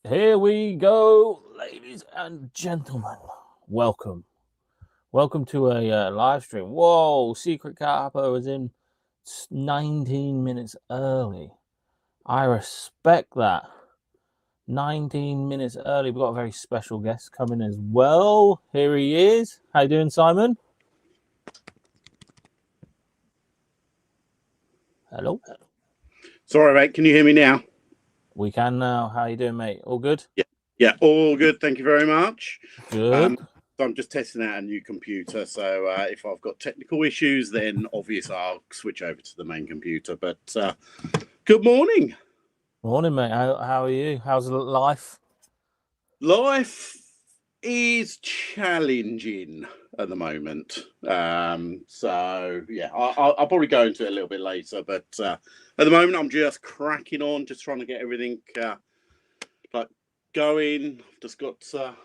Here we go, ladies and gentlemen. Welcome. Welcome to a live stream. Whoa, Secret Capo is in 19 minutes early. I respect that. 19 minutes early. We've got a very special guest coming as well. Here he is. How you doing, Simon? Hello? Sorry, mate. Can you hear me now? We can now. How you doing, mate? All good? Yeah, all good. Thank you very much. Good. So I'm just testing out a new computer. So if I've got technical issues, then obviously I'll switch over to the main computer. But good morning. Morning, mate. How are you? How's life? Life is challenging at the moment. So yeah, I'll probably go into it a little bit later. But at the moment, I'm just cracking on, just trying to get everything like going. I've just got. So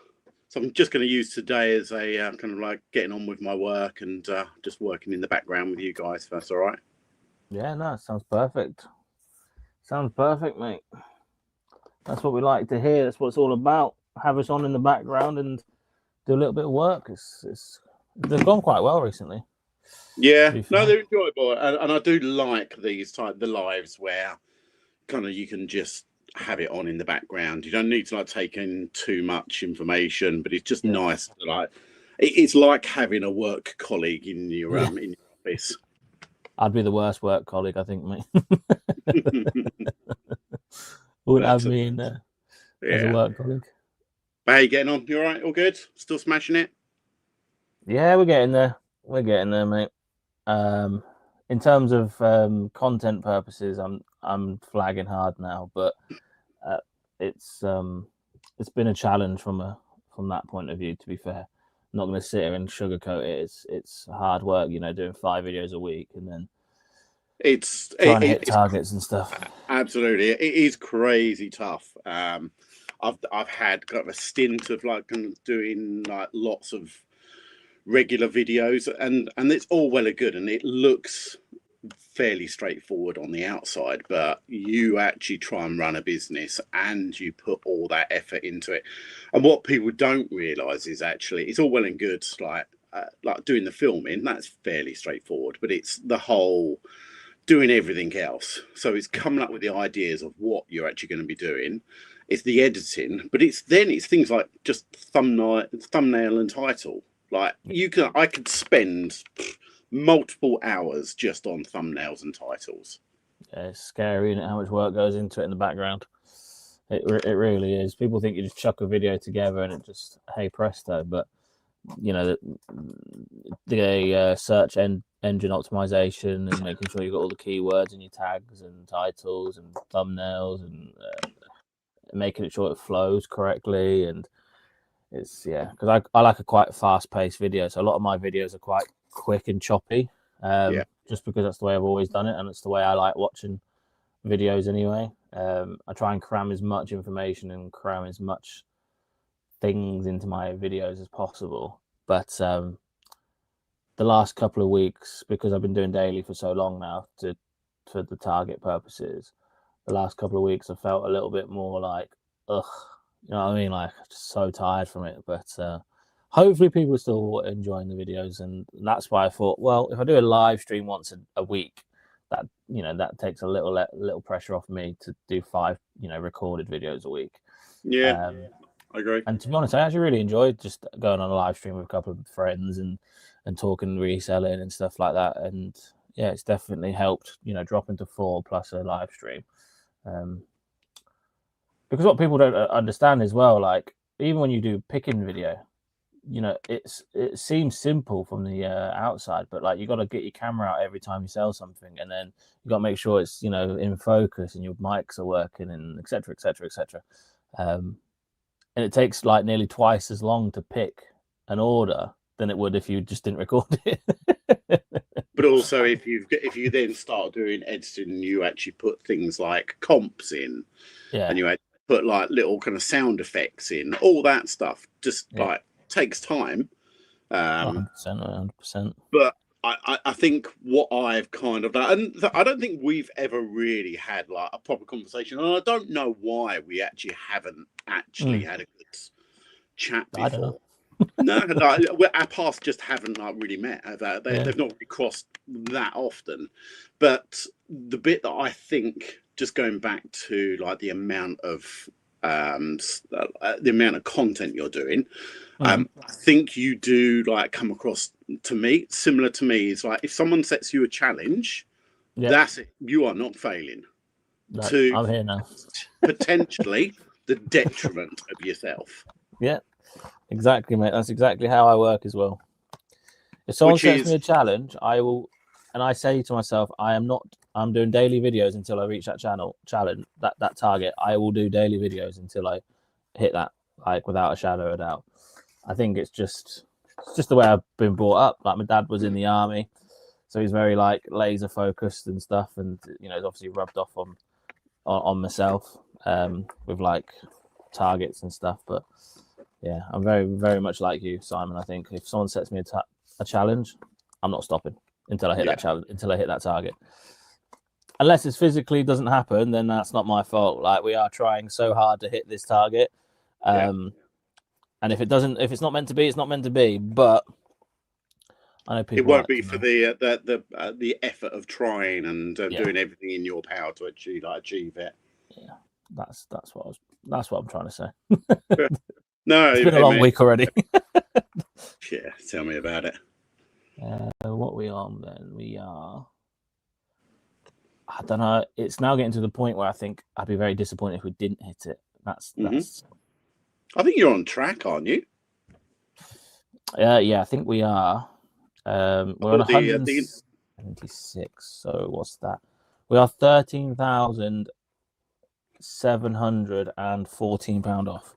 I'm just going to use today as a kind of like getting on with my work and just working in the background with you guys, if that's all right. Yeah, no, sounds perfect. Sounds perfect, mate. That's what we like to hear. That's what it's all about. Have us on in the background and do a little bit of work. They've gone quite well recently. Yeah, no, they're enjoyable, and I do like these the lives where kind of you can just have it on in the background. You don't need to like take in too much information, but it's just nice to like. It's like having a work colleague in your office. I'd be the worst work colleague, I think, mate. Wouldn't have me in there as a work colleague. How you getting on? You all right? All good? Still smashing it? Yeah, we're getting there. We're getting there, mate. In terms of content purposes, I'm flagging hard now, but it's been a challenge from that point of view. To be fair, I'm not going to sit here and sugarcoat it. It's hard work, doing 5 videos a week and then it's trying to hit targets and stuff. Absolutely, it is crazy tough. I've had kind of a stint of like kind of doing like lots of regular videos, and it's all well and good, and it looks fairly straightforward on the outside, but you actually try and run a business and you put all that effort into it. And what people don't realize is actually it's all well and good, like doing the filming, that's fairly straightforward, but it's the whole doing everything else. So it's coming up with the ideas of what you're actually going to be doing. It's the editing, but it's things like just thumbnail and title. Like I could spend multiple hours just on thumbnails and titles. Yeah, it's scary, isn't it, how much work goes into it in the background. It really is. People think you just chuck a video together and it just, hey presto, but the search engine optimization and making sure you've got all the keywords and your tags and titles and thumbnails and making sure it flows correctly. And it's because I like a quite fast-paced video, so a lot of my videos are quite quick and choppy, just because that's the way I've always done it, and it's the way I like watching videos anyway. I try and cram as much information and cram as much things into my videos as possible. But the last couple of weeks, because I've been doing daily for so long now for the target purposes, the last couple of weeks I felt a little bit more like, ugh, you know what I mean? Like, just so tired from it. But hopefully people are still enjoying the videos, and that's why I thought, well, if I do a live stream once a week, that takes a little pressure off me to do 5 recorded videos a week. Yeah, I agree. And to be honest, I actually really enjoyed just going on a live stream with a couple of friends and talking reselling and stuff like that. And yeah, it's definitely helped, drop into 4 plus a live stream. Because what people don't understand as well, like even when you do picking video, it seems simple from the outside, but like you got to get your camera out every time you sell something, and then you got to make sure it's in focus and your mics are working, and etc. etc. etc. And it takes like nearly twice as long to pick an order than it would if you just didn't record it. But also, if you then start doing editing, you actually put things like comps in, and you put like little kind of sound effects in, all that stuff just like takes time. 100%. But I think what I've kind of done, and I don't think we've ever really had like a proper conversation, and I don't know why we actually haven't actually had a good chat I don't know. before. No, like, our paths just haven't like really met. They've not really crossed that often. But the bit that I think, just going back to like the amount of content you're doing, I think you do like come across to me similar to me. It's like if someone sets you a challenge, that's it. You are not failing. I'm here now. Potentially the detriment of yourself. Yeah. Exactly, mate. That's exactly how I work as well. If someone sets me a challenge, I will, and I say to myself, I'm doing daily videos until I reach that challenge, that target. I will do daily videos until I hit that, like without a shadow of a doubt. I think it's just the way I've been brought up. Like my dad was in the army, so he's very like laser focused and stuff, and you know, it's obviously rubbed off on myself with like targets and stuff, but. Yeah, I'm very, very much like you, Simon. I think if someone sets me a challenge, I'm not stopping until I hit that challenge, until I hit that target. Unless it physically doesn't happen, then that's not my fault. Like we are trying so hard to hit this target, and if it's not meant to be, it's not meant to be. But I know people. It won't be for the effort of trying and doing everything in your power to achieve it. Yeah, that's what I'm trying to say. No, it's been a long week already. Yeah, tell me about it. What we on then? We are. I don't know. It's now getting to the point where I think I'd be very disappointed if we didn't hit it. That's. I think you're on track, aren't you? Yeah, I think we are. We're on 176. So what's that? We are £13,714 off.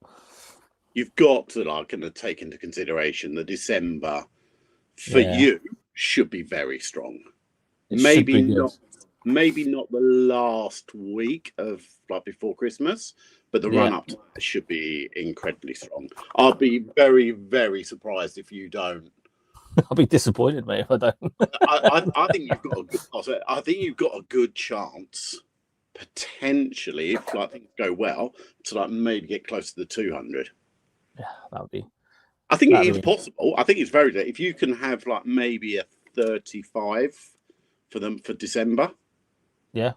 You've got to take into consideration the December for you should be very strong. Maybe not the last week of like before Christmas, but the run up to that should be incredibly strong. I'll be very, very surprised if you don't. I'll be disappointed, mate, if I don't. I think you've got a good chance, potentially, if like things go well, to like maybe get close to the 200. Yeah, that would be. I think it is possible. I think it's very good. If you can have like maybe a 35 for them for December. Yeah.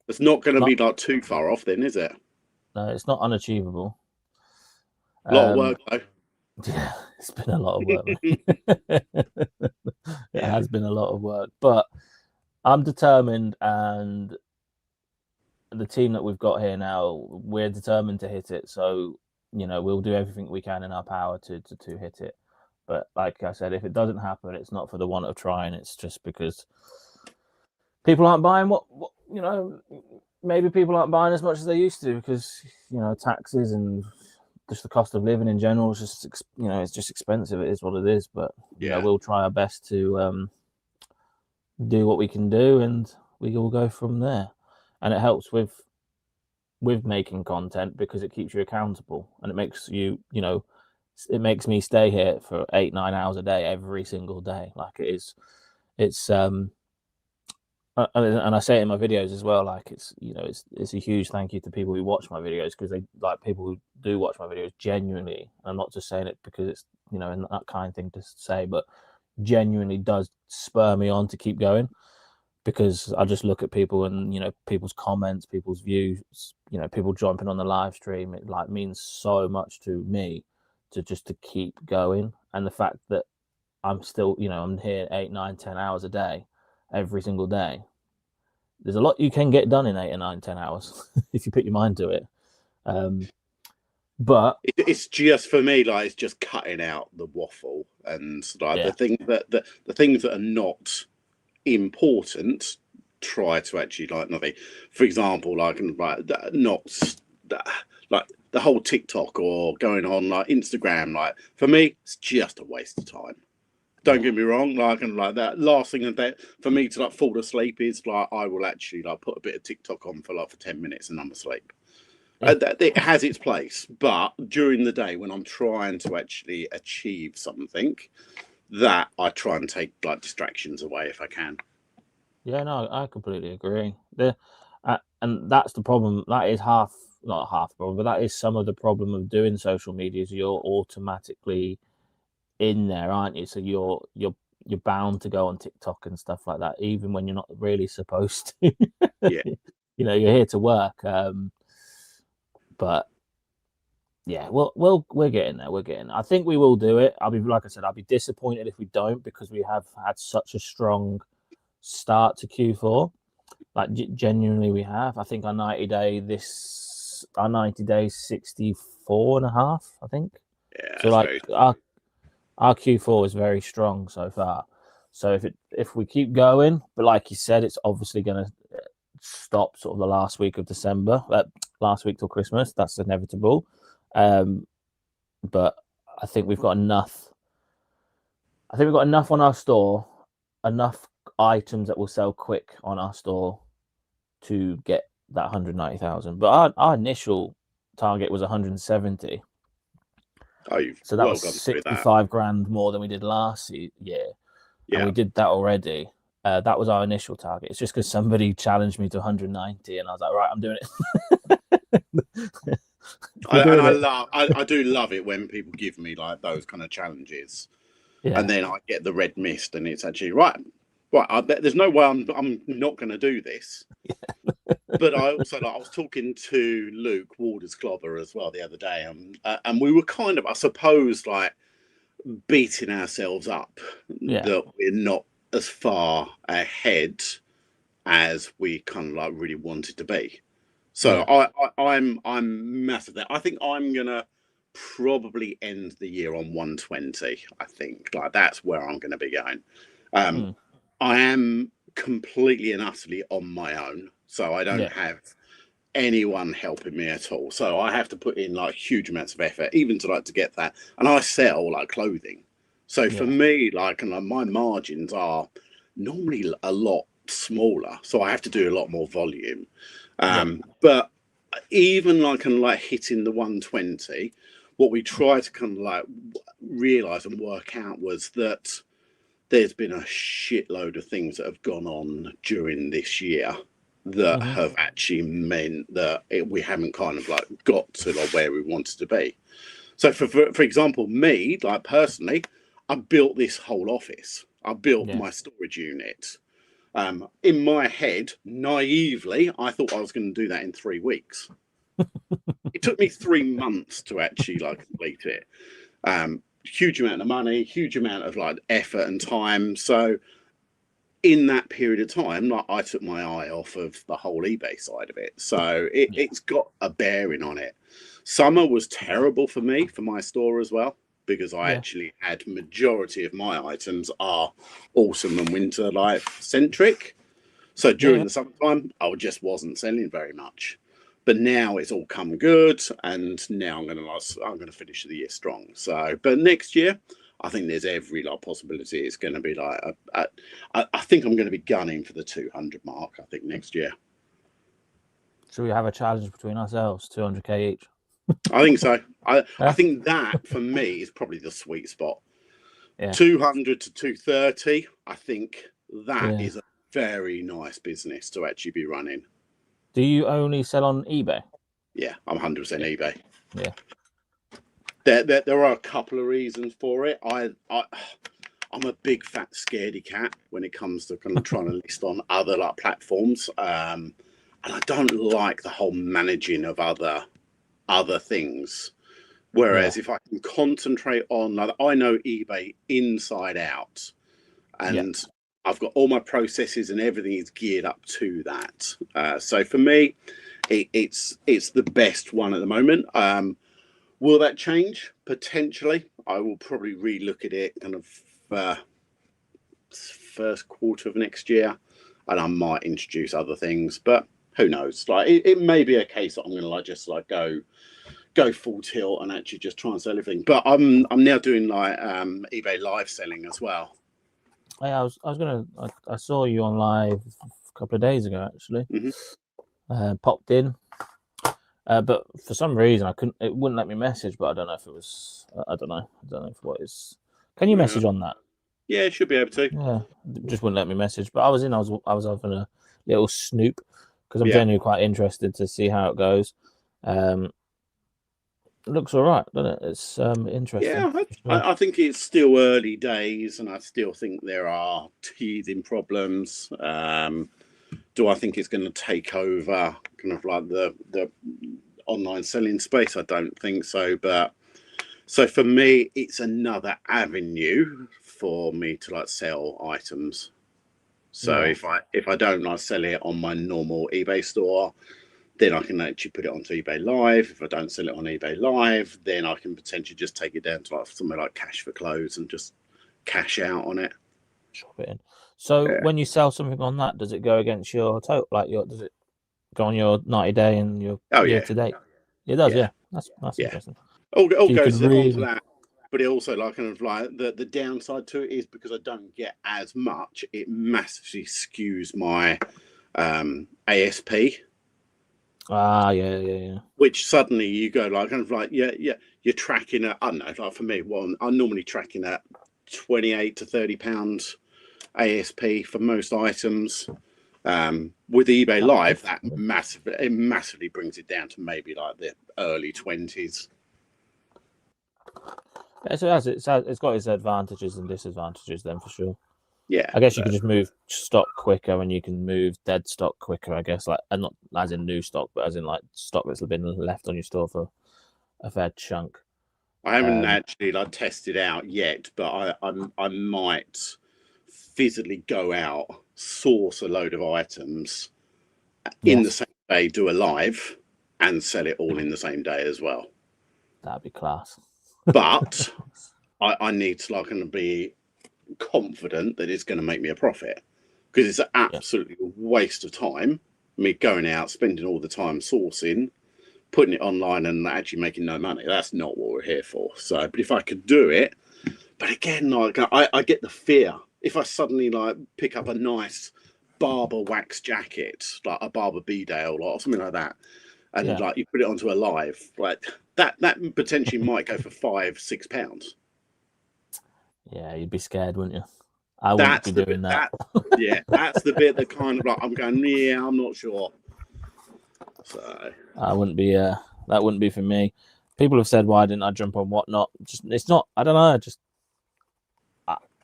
It's not going to be like too far off then, is it? No, it's not unachievable. A lot of work, though. Yeah, it's been a lot of work. It has been a lot of work, but I'm determined, and the team that we've got here now, we're determined to hit it. So, you know, we'll do everything we can in our power to hit it. But like I said, if it doesn't happen, it's not for the want of trying. It's just because people aren't buying what you know. Maybe people aren't buying as much as they used to because, you know, taxes and just the cost of living in general is just, you know, it's just expensive. It is what it is. But you know, we'll try our best to do what we can do, and we will go from there. And it helps with making content because it keeps you accountable, and it makes you, you know, it makes me stay here for 8-9 hours a day every single day. Like it's and I say it in my videos as well, like it's, you know, it's a huge thank you to people who watch my videos, because they, like, people who do watch my videos genuinely, I'm not just saying it because it's, you know, and that kind of thing to say, but genuinely does spur me on to keep going, because I just look at people and, you know, people's comments, people's views, you know, people jumping on the live stream, it like means so much to me to keep going. And the fact that I'm still, you know, I'm here 8-9-10 hours a day every single day. There's a lot you can get done in 8-9-10 hours if you put your mind to it. But it's just, for me, like, it's just cutting out the waffle and like the things that are not important. Try to actually, like, nothing. For example, like not like the whole TikTok or going on like Instagram. Like, for me, it's just a waste of time. Don't get me wrong, like, and like that last thing that for me to like fall asleep is like I will actually like put a bit of TikTok on for 10 minutes and I'm asleep. It has its place, but during the day when I'm trying to actually achieve something, that I try and take like distractions away if I can. Yeah, no, I completely agree. And that's the problem. That is not half the problem, but that is some of the problem of doing social media. Is you're automatically in there, aren't you? So you're bound to go on TikTok and stuff like that, even when you're not really supposed to. Yeah. You're here to work. But yeah, we're getting there. We're getting there. I think we will do it. Like I said, I'll be disappointed if we don't, because we have had such a strong start to Q4. Like genuinely, we have. I think our 90 days 64 and a half, I think. Yeah, So that's like very. our Q4 is very strong so far. So if we keep going, but like you said, it's obviously going to stop sort of the last week of December, last week till Christmas. That's inevitable. But I think we've got enough. I think we've got enough on our store, enough items that will sell quick on our store to get that 190,000. But our initial target was 170. Oh, you've So that well was gone through that. 65 grand more than we did last year. And Yeah. we did that already. That was our initial target. It's just because somebody challenged me to 190, and I was like, right, I'm doing it. I do love it when people give me like those kind of challenges, and then I get the red mist, and it's actually right. There's no way I'm not going to do this. But I also I was talking to Luke Warders Clobber as well the other day, and we were kind of, I suppose, like beating ourselves up that we're not as far ahead as we kind of like really wanted to be. So I'm massive there. I think I'm gonna probably end the year on 120. I think like that's where I'm gonna be going. I am completely and utterly on my own, so I don't have anyone helping me at all. So I have to put in like huge amounts of effort, even to get that. And I sell like clothing, so for me, like, and like, my margins are normally a lot smaller, so I have to do a lot more volume. But even like kind of like hitting the 120, what we tried to kind of like realize and work out was that there's been a shitload of things that have gone on during this year that have actually meant that we haven't kind of like got to like where we wanted to be. So for example, me, like personally, I built this whole office. I built my storage unit. In my head, naively, I thought I was going to do that in 3 weeks. It took me 3 months to actually like complete it. Huge amount of money, huge amount of like effort and time. So in that period of time, like I took my eye off of the whole eBay side of it. So it's got a bearing on it. Summer was terrible for me, for my store as well, because I actually had majority of my items are autumn and winter life centric. So during the summertime, I just wasn't selling very much. But now it's all come good, and now I'm gonna finish the year strong. So, but next year, I think there's every like possibility it's going to be like I think I'm going to be gunning for the 200 mark. I think next year. Should we have a challenge between ourselves, 200k each? I think so. I think that for me is probably the sweet spot. 200 to 230. I think that is a very nice business to actually be running. Do you only sell on eBay? Yeah, I'm 100% eBay. Yeah. There are a couple of reasons for it. I'm a big fat scaredy cat when it comes to kind of trying to list on other like platforms, and I don't like the whole managing of other things. Whereas if I can concentrate on, like, I know eBay inside out, and I've got all my processes and everything is geared up to that. So for me, it's the best one at the moment. Will that change? Potentially. I will probably relook at it kind of first quarter of next year, and I might introduce other things, but who knows? Like it may be a case that I'm going to like just like go full tilt and actually just try and sell everything. But I'm now doing like eBay live selling as well. Yeah, I saw you on live a couple of days ago actually. Popped in. But for some reason it wouldn't let me message, but I don't know if it was I don't know if what is. Can you message on that? Yeah, should be able to. Yeah, just wouldn't let me message. But I was having a little snoop because I'm Yeah. genuinely quite interested to see how it goes. It looks all right, doesn't it? It's interesting Yeah, for sure. I think it's still early days, and I still think there are teething problems. Do I think it's going to take over kind of like the online selling space? I don't think so. But so for me, it's another avenue for me to like sell items. So Yeah, if I don't like sell it on my normal eBay store, then I can actually put it onto eBay Live. If I don't sell it on eBay Live, then I can potentially just take it down to like somewhere like Cash for Clothes and just cash out on it. shop it in. So Yeah. when you sell something on that, does it go against your total? Like does it go on your 90-day and your Oh year yeah, to date? It does, yeah, yeah. That's yeah. interesting. All So you could goes onto really, that. But it also like kind of like the downside to it is because I don't get as much, it massively skews my ASP, yeah. which suddenly you go like kind of like you're tracking at I don't know like for me well I'm normally tracking at 28 to 30 pounds ASP for most items. With eBay That's Live, that good. massively brings it down to maybe like the early 20s. Yeah, so it's got its advantages and disadvantages then for sure. Yeah, I guess you can just move stock quicker and you can move dead stock quicker, I guess, like and not as in new stock, but as in like stock that's been left on your store for a fair chunk. I haven't Um, actually like tested out yet, but I might physically go out, source a load of items in the yes, same day, do a live, and sell it all in the same day as well. that'd be class. But I need to like and be confident that it's going to make me a profit because it's an Yeah, absolutely waste of time. Me going out, spending all the time sourcing, putting it online, and actually making no money. That's not what we're here for. So, but if I could do it, but again, like I get the fear if I suddenly like pick up a nice barber wax jacket, like a Barber B Dale or something like that, and yeah, like you put it onto a live, like that potentially might go for £5, £6. yeah. You'd be scared, wouldn't you? I wouldn't That's be the bit doing that. that yeah, that's the bit that kind of like I'm going, yeah, I'm not sure. So I wouldn't be. That wouldn't be for me. People have said, "Why didn't I jump on whatnot?" Just it's not. I don't know. Just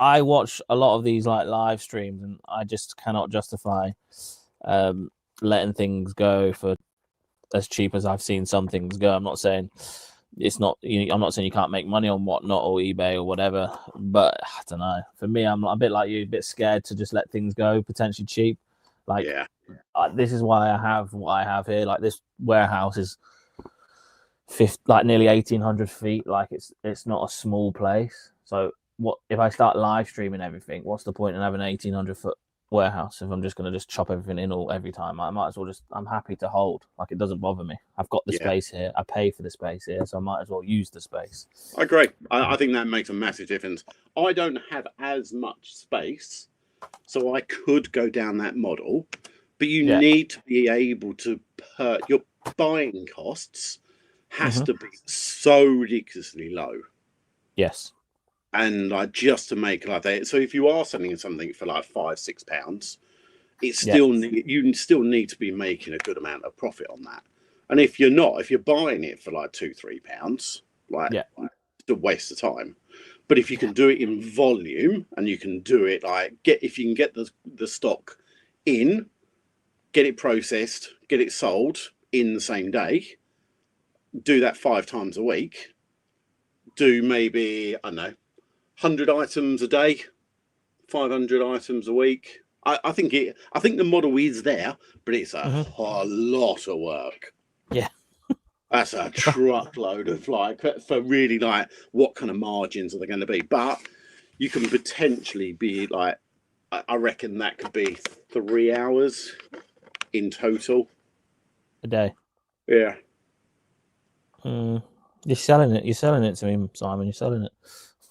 I watch a lot of these like live streams, and I just cannot justify um, letting things go for as cheap as I've seen some things go. I'm not saying it's not. I'm not saying you can't make money on whatnot or eBay or whatever, but I don't know. For me, I'm a bit like you, a bit scared to just let things go potentially cheap. Like yeah, this is why I have what I have here. Like this warehouse is like nearly 1,800 feet. Like it's not a small place. So what if I start live streaming everything? What's the point in having an 1,800-foot warehouse if I'm just going to just chop everything in all every time? I might as well just. I'm happy to hold. Like it doesn't bother me. I've got the yeah. space here. I pay for the space here, so I might as well use the space. I agree. I think that makes a massive difference. I don't have as much space, so I could go down that model, but you Yeah. need to be able to your buying costs has Mm-hmm. to be so ridiculously low. Yes. And like just to make like that. So if you are selling something for like £5, £6, it's Yeah. still you still need to be making a good amount of profit on that. And if you're not, if you're buying it for like £2, £3, like Yeah. it's a waste of time. But if you can do it in volume and you can do it like if you can get the stock in, get it processed, get it sold in the same day, do that 5 times a week, do maybe I don't know 100 items a day, 500 items a week. I think the model is there, but it's a Mm-hmm. lot of work. Yeah. That's a truckload of like for really like what kind of margins are they going to be? But you can potentially be like I reckon that could be 3 hours in total. A day. Yeah. Mm. You're selling it. You're selling it to me, Simon. You're selling it.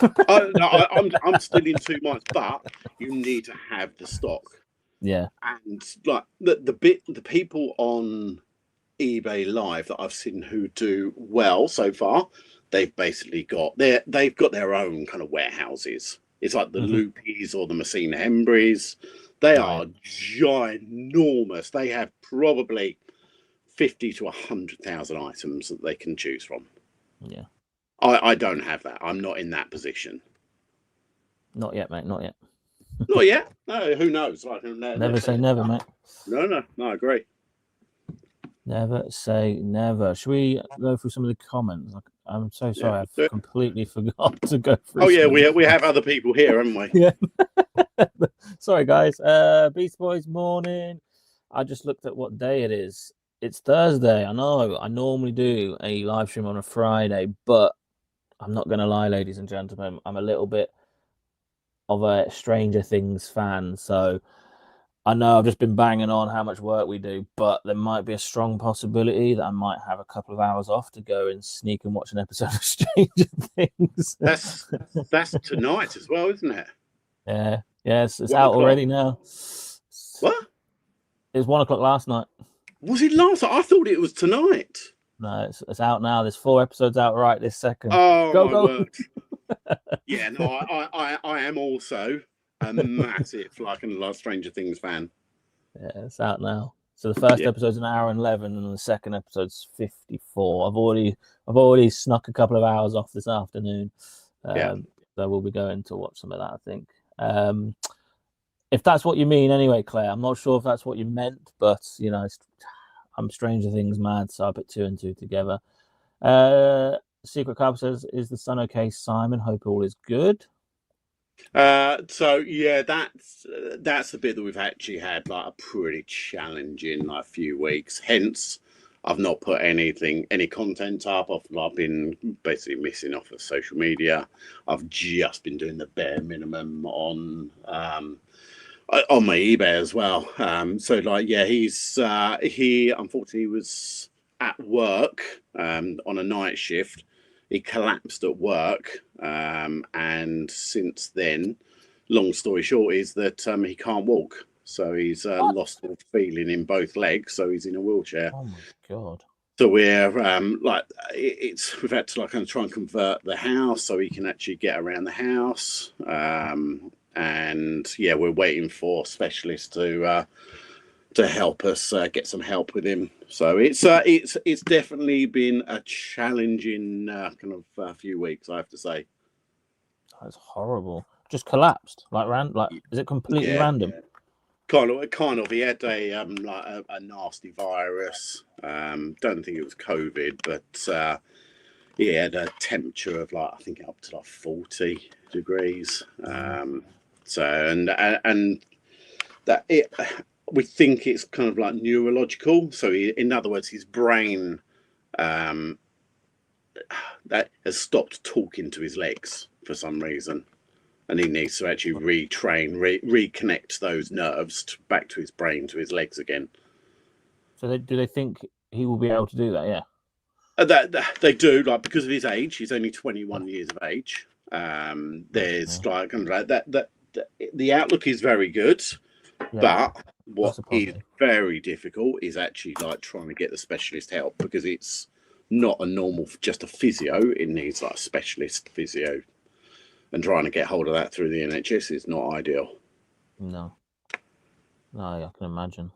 No, I'm still in 2 months, but you need to have the stock. Yeah. And like the people on eBay Live that I've seen who do well so far, they've basically got they've got their own kind of warehouses. It's like the Lupis or the Messina Hembries. They are ginormous. They have probably 50 to 100,000 items that they can choose from. Yeah. I don't have that. I'm not in that position. Not yet, mate. Not yet. Not yet. No, who knows? Like, Never say never, mate. No, I agree. Never say never. Should we go through some of the comments? I'm so sorry, I've completely forgot to go through. Oh yeah, we have other people here, haven't we? Yeah. Sorry, guys. Beast Boys morning. I just looked at what day it is. It's Thursday. I know. I normally do a live stream on a Friday, but I'm not going to lie, ladies and gentlemen. I'm a little bit of a Stranger Things fan, so I know I've just been banging on how much work we do, but there might be a strong possibility that I might have a couple of hours off to go and sneak and watch an episode of Stranger Things. That's tonight as well, isn't it? Yeah, it's out already now. What? It was 1 o'clock last night. Was it last night? I thought it was tonight. No, it's out now. There's 4 episodes out right this second. Oh, go. Word. Yeah, no, I am also a massive Stranger Things fan. Yeah, it's out now. So the first episode's an hour and 11, and the second episode's 54. I've already snuck a couple of hours off this afternoon. So we'll be going to watch some of that, I think. If that's what you mean, anyway, Claire, I'm not sure if that's what you meant, but I'm Stranger Things mad, so I put 2 and 2 together. Secret Cub says, "Is the sun okay, Simon? Hope all is good." So yeah, that's the bit that we've actually had like a pretty challenging few weeks. Hence, I've not put any content up. I've been basically missing off of social media. I've just been doing the bare minimum on my eBay as well. He unfortunately was at work on a night shift. He collapsed at work, and since then, long story short, is that he can't walk. So he's lost all feeling in both legs. So he's in a wheelchair. Oh my god! So we're we've had to try and convert the house so he can actually get around the house. And yeah, we're waiting for specialists to help us get some help with him. So it's definitely been a challenging few weeks, I have to say. That's horrible. Just collapsed is it completely random? Yeah. Kind of. He had a nasty virus. Don't think it was COVID, but he had a temperature of I think up to 40 degrees. We think it's kind of neurological. So in other words, his brain that has stopped talking to his legs for some reason, and he needs to actually reconnect those nerves back to his brain, to his legs again. Do they think he will be able to do that? Yeah. They do, because of his age. He's only 21 years of age. There's the outlook is very good, but what is very difficult is actually trying to get the specialist help, because it's not a normal just a physio. It needs a specialist physio, and trying to get hold of that through the NHS is not ideal. No, I can imagine.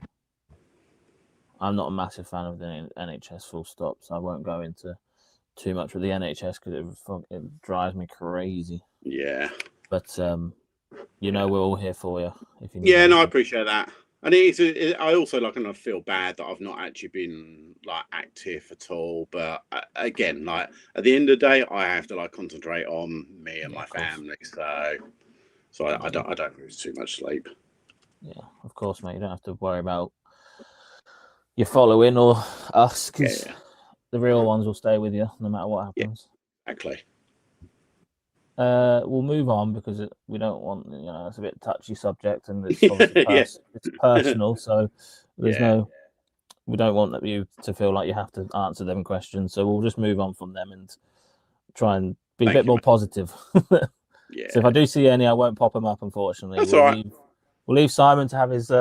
I'm not a massive fan of the NHS, full stop, so I won't go into too much with the NHS because it drives me crazy. Yeah. But, we're all here for you. If you need anything. No, I appreciate that. And I also feel bad that I've not actually been active at all. But again, at the end of the day, I have to concentrate on me and my family. So I don't lose too much sleep. Yeah, of course, mate. You don't have to worry about your following or us, because the real ones will stay with you no matter what happens. Yeah, exactly. We'll move on because we don't want, it's a bit touchy subject, and it's obviously it's personal. So there's we don't want you to feel like you have to answer them questions. So we'll just move on from them and try and be a bit more positive. Yeah. So if I do see any, I won't pop them up, unfortunately. That's all right. We'll leave Simon to have his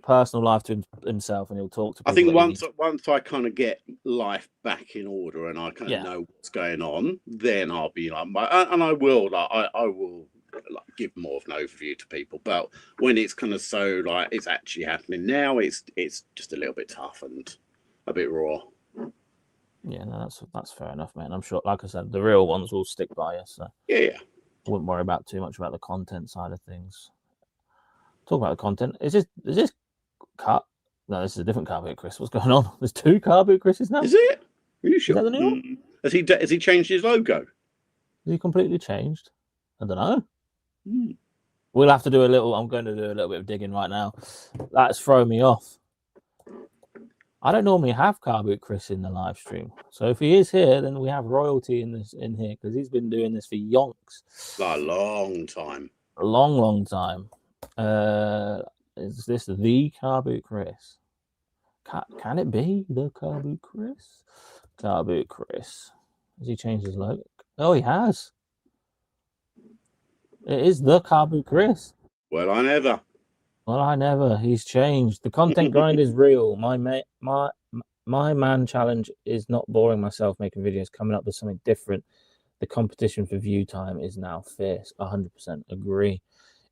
personal life to himself, and he'll talk to people. I think once I kind of get life back in order and I kind of know what's going on, then I'll be and I will I will like give more of an overview to people. But when it's kind of so like it's actually happening now, it's just a little bit tough and a bit raw. Yeah, no, that's fair enough, man. I'm sure, like I said, the real ones will stick by us. So Yeah. I wouldn't worry about too much about the content side of things. Talk about the content. Is this car? No, this is a different car boot, Chris. What's going on? There's two car boot Chris's now. Is it? Are you sure? Is that the new one? Has he changed his logo? Is he completely changed? I don't know. Mm. We'll have to do a little. I'm going to do a little bit of digging right now. That's thrown me off. I don't normally have Car Boot Chris in the live stream, so if he is here, then we have royalty in here because he's been doing this for yonks. Like a long time. A long time. Is this the Car Boot Chris? Can it be the Car Boot Chris? Car Boot Chris. Has he changed his logo? Oh, he has. It is the Car Boot Chris. Well, I never. Well, I never. He's changed. The content grind is real. My man challenge is not boring myself making videos, coming up with something different. The competition for view time is now fierce. 100% agree.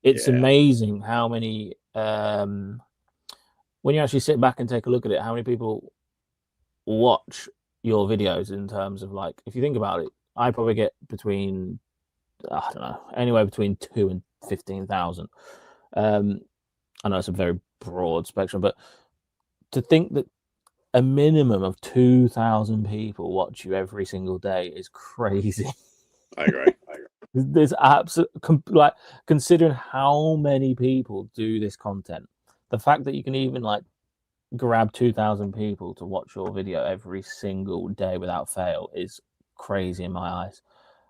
It's amazing how many, when you actually sit back and take a look at it, how many people watch your videos in terms of like, if you think about it, I probably get between, I don't know, anywhere between 2 and 15,000. I know it's a very broad spectrum, but to think that a minimum of 2,000 people watch you every single day is crazy. I agree. There's like considering how many people do this content, the fact that you can even like grab 2,000 people to watch your video every single day without fail is crazy in my eyes.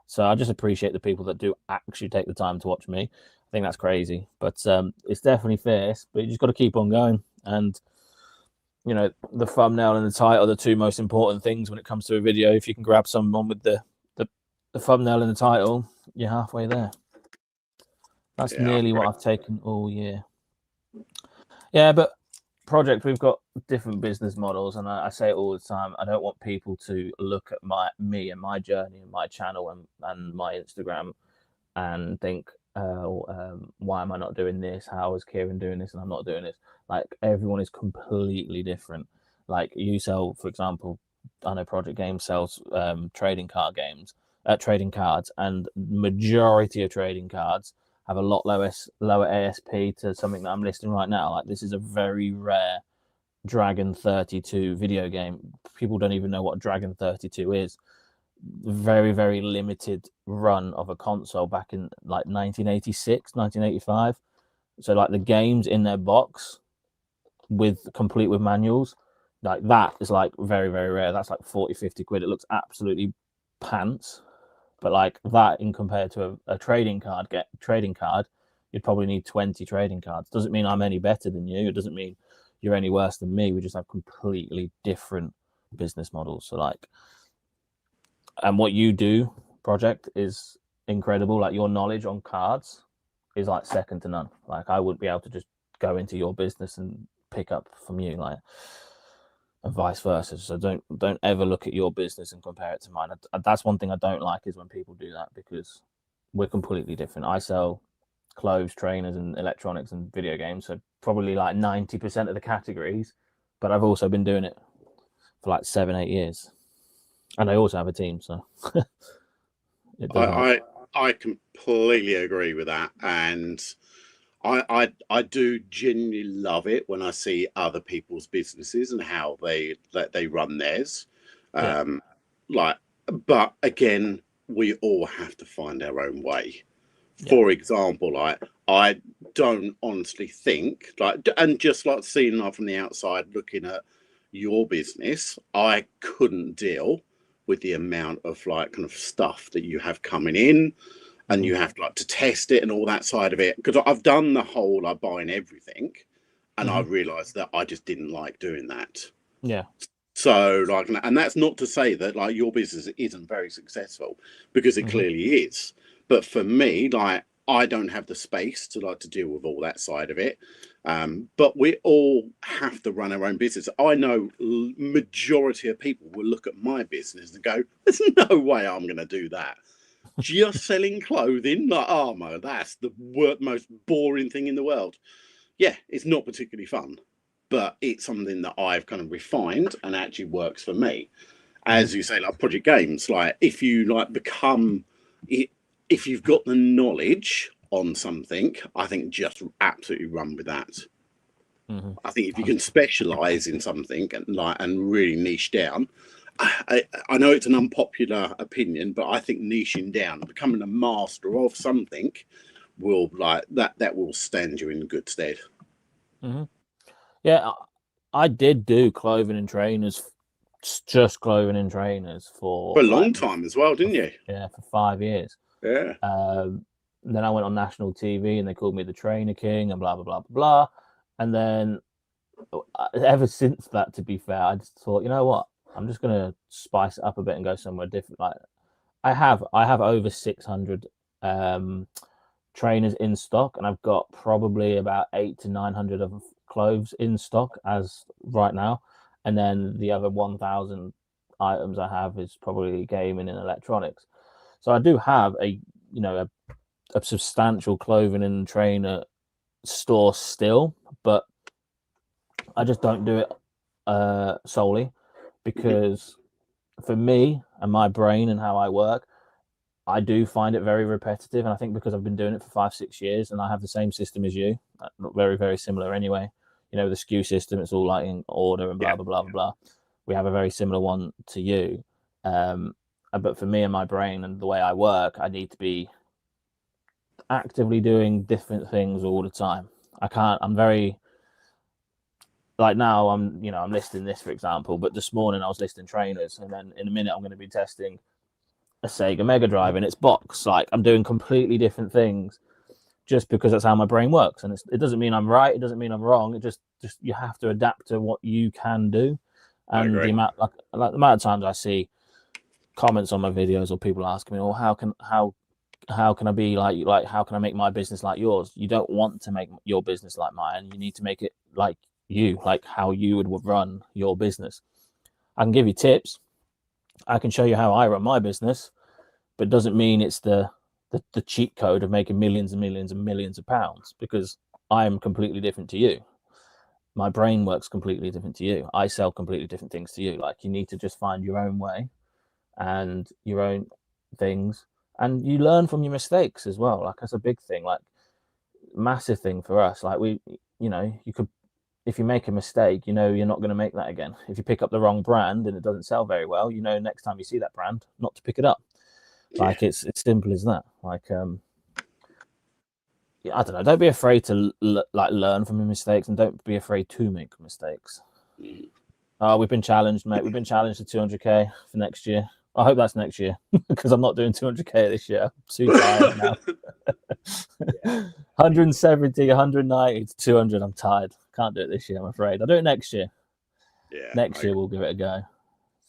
So I just appreciate the people that do actually take the time to watch me. I think that's crazy, but it's definitely fierce. But you just got to keep on going, and you know the thumbnail and the title are the two most important things when it comes to a video. If you can grab someone with the thumbnail and the title, you're halfway there. That's nearly what I've taken all year. Yeah, but project, we've got different business models, and I say it all the time. I don't want people to look at me and my journey and my channel and my Instagram and think, why am I not doing this? How is Kieran doing this and I'm not doing this? Like everyone is completely different. Like you sell, for example, I know Project Game sells trading cards, and majority of trading cards have a lot lower ASP to something that I'm listing right now. Like this is a very rare Dragon 32 video game. People don't even know what Dragon 32 is. Very, very limited run of a console back in like 1986, 1985. So like the games in their box complete with manuals, like that is like very, very rare. That's like 40, 50 quid. It looks absolutely pants. But like that in compared to a trading card, you'd probably need 20 trading cards. Doesn't mean I'm any better than you. It doesn't mean you're any worse than me. We just have completely different business models. So like, and what you do, Project, is incredible. Like your knowledge on cards is like second to none. Like I wouldn't be able to just go into your business and pick up from you, like, and vice versa. So don't ever look at your business and compare it to mine. That's one thing I don't like is when people do that, because we're completely different. I sell clothes, trainers, and electronics and video games, so probably like 90% of the categories. But I've also been doing it for like 7-8 years. And I also have a team, so I completely agree with that, and I do genuinely love it when I see other people's businesses and how they run theirs. Like, but again, we all have to find our own way. For example, like I don't honestly think and just like seeing from the outside looking at your business, I couldn't deal with the amount of like kind of stuff that you have coming in, and you have to test it and all that side of it, because I've done the whole buying everything, and I realized that I just didn't like doing that. So and that's not to say that like your business isn't very successful, because it clearly is, but for me, like I don't have the space to deal with all that side of it. But we all have to run our own business. I know majority of people will look at my business and go, there's no way I'm going to do that. just selling clothing, like armor, that's the most boring thing in the world. Yeah, it's not particularly fun, but it's something that I've kind of refined and actually works for me. As you say, like project games, like if you like become, if you've got the knowledge on something, I think just absolutely run with that. I think if you can specialize in something and really niche down, I know it's an unpopular opinion, but I think niching down, becoming a master of something, will like that will stand you in good stead. Yeah, I did do clothing and trainers, just clothing and trainers For for a like long time as well, didn't you? for 5 years. Yeah. Then I went on national TV and they called me the trainer king and blah blah blah blah blah. And then ever since that, to be fair, I just thought, you know what, I'm just gonna spice it up a bit and go somewhere different. Like I have over 600 trainers in stock, and I've got probably about 800 to 900 of clothes in stock as right now, and then the other 1,000 items I have is probably gaming and electronics. So I do have a a substantial clothing and trainer store still, but I just don't do it solely because for me and my brain and how I work, I do find it very repetitive. And I think because I've been doing it for 5, 6 years and I have the same system as you, very, very similar anyway. You know, the SKU system, it's all like in order and blah, blah, blah, blah, blah. We have a very similar one to you. But for me and my brain and the way I work, I need to be actively doing different things all the time. I'm very, like now I'm listing this, for example, but this morning I was listing trainers, and then in a minute I'm going to be testing a Sega Mega Drive in its box. Like I'm doing completely different things just because that's how my brain works. And it doesn't mean I'm right. It doesn't mean I'm wrong. It just you have to adapt to what you can do. And the amount the amount of times I see comments on my videos or people asking me, "Oh, how can I be like how can I make my business like yours?" You don't want to make your business like mine. You need to make it like you, like how you would run your business. I can give you tips. I can show you how I run my business, but it doesn't mean it's the cheat code of making millions and millions and millions of pounds, because I am completely different to you. My brain works completely different to you. I sell completely different things to you. Like you need to just find your own way and your own things, and you learn from your mistakes as well. Like that's a big thing, like massive thing for us. Like you could, if you make a mistake, you're not going to make that again. If you pick up the wrong brand and it doesn't sell very well, next time you see that brand, not to pick it up. Like it's simple as that. Like I don't know. Don't be afraid to learn from your mistakes, and don't be afraid to make mistakes. We've been challenged, mate. We've been challenged to 200k for next year. I hope that's next year because I'm not doing 200k this year. I'm too tired now. 170, 190 to 200. I'm tired. Can't do it this year, I'm afraid. I'll do it next year. Yeah. Next year we'll give it a go.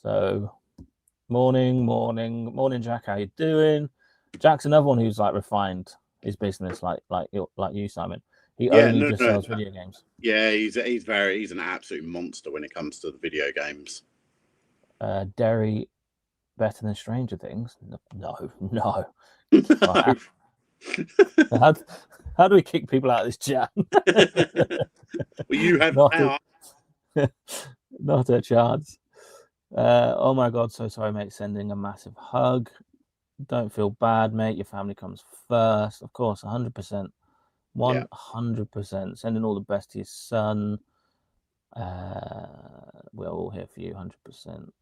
So, morning, Jack. How you doing? Jack's another one who's like refined his business, like you, Simon. He only sells video games. Yeah, he's an absolute monster when it comes to the video games. Derry better than Stranger Things? No. No. How do we kick people out of this chat? Well, you have power. Not a chance. Oh my God, so sorry, mate. Sending a massive hug. Don't feel bad, mate. Your family comes first. Of course, 100%. 100%. Sending all the best to your son. We're all here for you, 100%.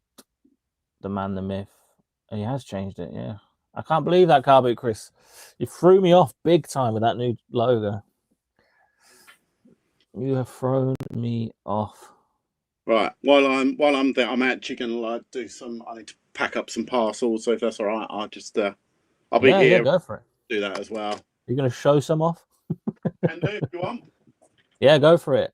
The man, the myth. He has changed it, yeah. I can't believe that, Car Boot Chris. You threw me off big time with that new logo. You have thrown me off. Right. While I'm there, I'm actually gonna do some. I need to pack up some parcels. So if that's all right, I'll just I'll be here. Yeah, go for it. Do that as well. You're gonna show some off? Can do if you want. Yeah, go for it.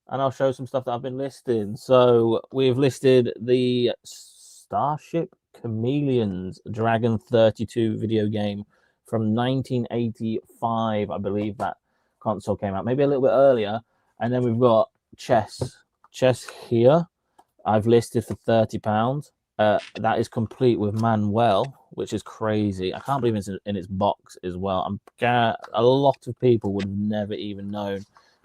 And I'll show some stuff that I've been listing. So we've listed the Starship Chameleons Dragon 32 video game from 1985. I believe that console came out maybe a little bit earlier. And then we've got chess here. I've listed for £30. That is complete with Manuel, which is crazy. I can't believe it's in its box as well. A lot of people would have never even known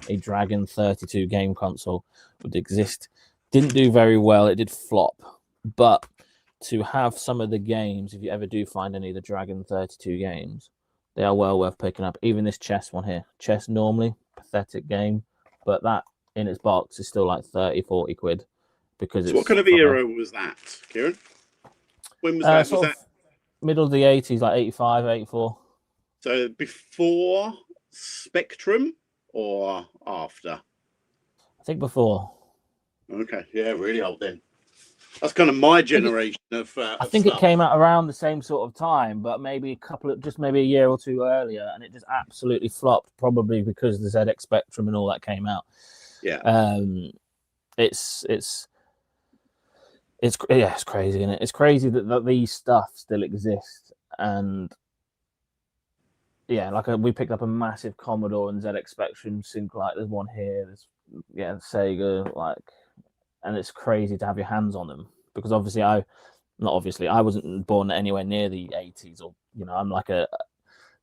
a Dragon 32 game console would exist. Didn't do very well. It did flop. But to have some of the games, if you ever do find any of the Dragon 32 games, they are well worth picking up. Even this chess one here. Chess normally, pathetic game. But that in its box is still like 30, 40 quid. Because So what kind of era was that, Kieran? When was that? Was that middle of the 80s, like 85, 84? So before Spectrum or after? I think before. Okay, yeah, really old then. That's kind of my generation of. I think it came out around the same sort of time, but maybe maybe a year or two earlier, and it just absolutely flopped. Probably because the ZX Spectrum and all that came out. Yeah. It's crazy, isn't it? It's crazy that these stuff still exist, and yeah, like we picked up a massive Commodore and ZX Spectrum sync. Like there's one here. There's Sega, like. And it's crazy to have your hands on them because obviously I wasn't born anywhere near the 80s or, I'm like a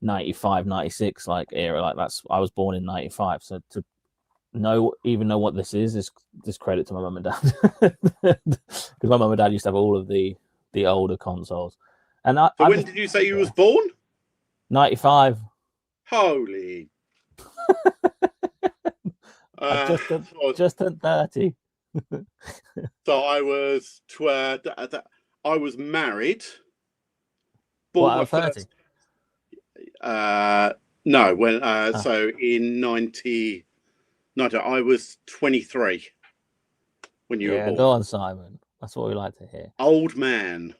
95, 96 like era. Like I was born in 95. So to know what this is credit to my mum and dad because my mum and dad used to have all of the older consoles. And when did you say you was born? 95. Holy. I just turned 30. So I was I was married. What, 30? No, when so in 90, I was 23 when you were born. Go on, Simon. That's what we like to hear. Old man.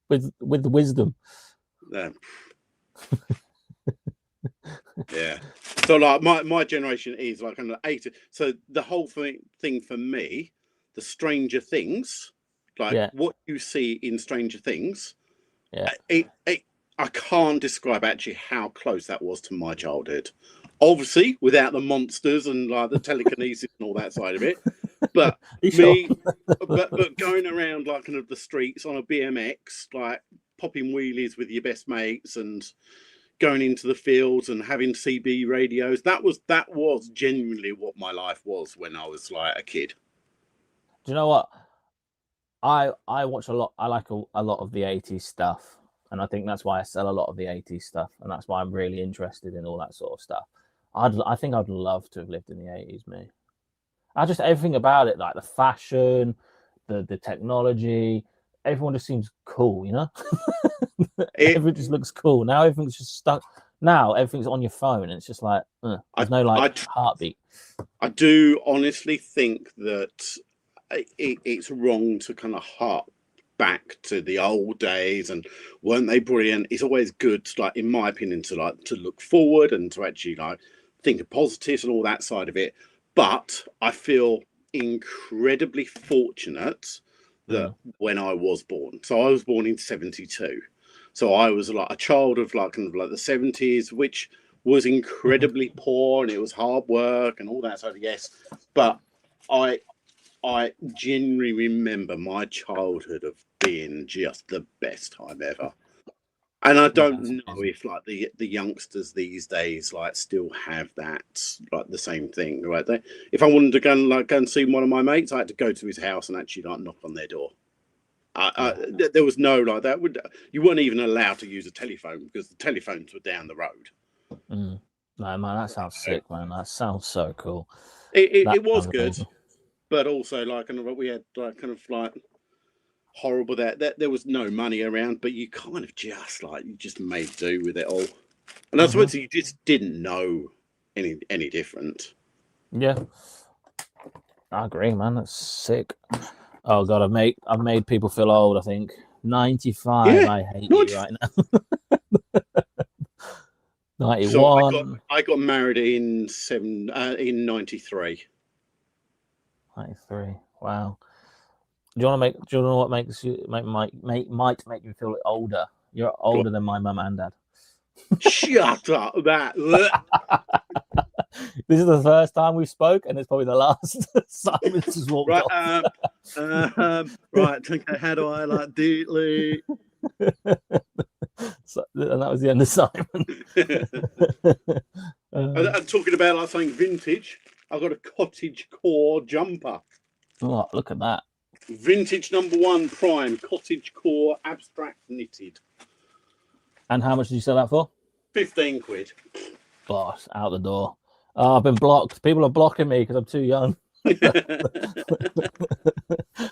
with wisdom. Yeah. So like my generation is like kind of 80. So the whole thing for me, the Stranger Things, like what you see in Stranger Things, I can't describe actually how close that was to my childhood. Obviously, without the monsters and like the telekinesis and all that side of it. But but going around like kind of the streets on a BMX, like popping wheelies with your best mates and going into the fields and having CB radios. That was genuinely what my life was when I was like a kid. Do you know what? I watch a lot. I like a lot of the 80s stuff. And I think that's why I sell a lot of the 80s stuff. And that's why I'm really interested in all that sort of stuff. I think I'd love to have lived in the 80s, me. Everything about it, like the fashion, the technology, everyone just seems cool, Everything just looks cool. Now everything's just stuck. Now everything's on your phone, and it's just like there's no heartbeat. I do honestly think that it's wrong to kind of harp back to the old days and weren't they brilliant. It's always good, like in my opinion, to look forward and to actually like think of positives and all that side of it. But I feel incredibly fortunate that when I was born. So I was born in 72. So I was like a child of like kind of like the 70s, which was incredibly poor and it was hard work and all that sort of But I genuinely remember my childhood of being just the best time ever. And I don't know if like the youngsters these days like still have that like the same thing, right? If I wanted to go and see one of my mates, I had to go to his house and actually like knock on their door. There was no like that. You weren't even allowed to use a telephone because the telephones were down the road. No, man, that sounds sick, man. That sounds so cool. It was good, but also like kind of we had like kind of like horrible that there was no money around, but you kind of just like you just made do with it all, and I suppose you just didn't know any different. Yeah, I agree, man. That's sick. Oh god, I've made people feel old. I think 95. Yeah, I hate you right now. 91. So I got married in 93. 93. Wow. Do you know what makes you might make you feel older? You're older than my mum and dad. Shut up! This is the first time we spoke, and it's probably the last. Simon just walked off. Right. Okay. How do I like delete? So, and that was the end of Simon. And talking about like something vintage, I've got a cottage core jumper. Oh, look at that. Vintage #1 prime cottage core abstract knitted. And how much did you sell that for? 15 quid. Boss, out the door. Oh, I've been blocked. People are blocking me because I'm too young.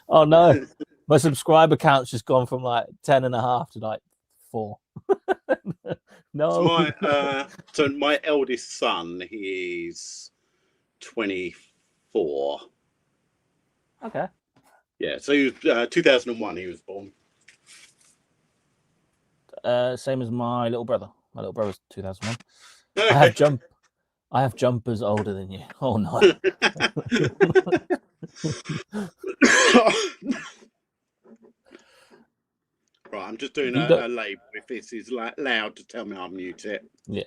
Oh no, my subscriber count's just gone from like 10.5 to like 4. No. So my eldest son, he's 24. Okay. Yeah, so he was 2001. He was born. Same as my little brother. My little brother's 2001. Okay. I have jumpers older than you. Oh no. Right, I'm just doing a label. If this is loud, to tell me I'll mute it. Yeah.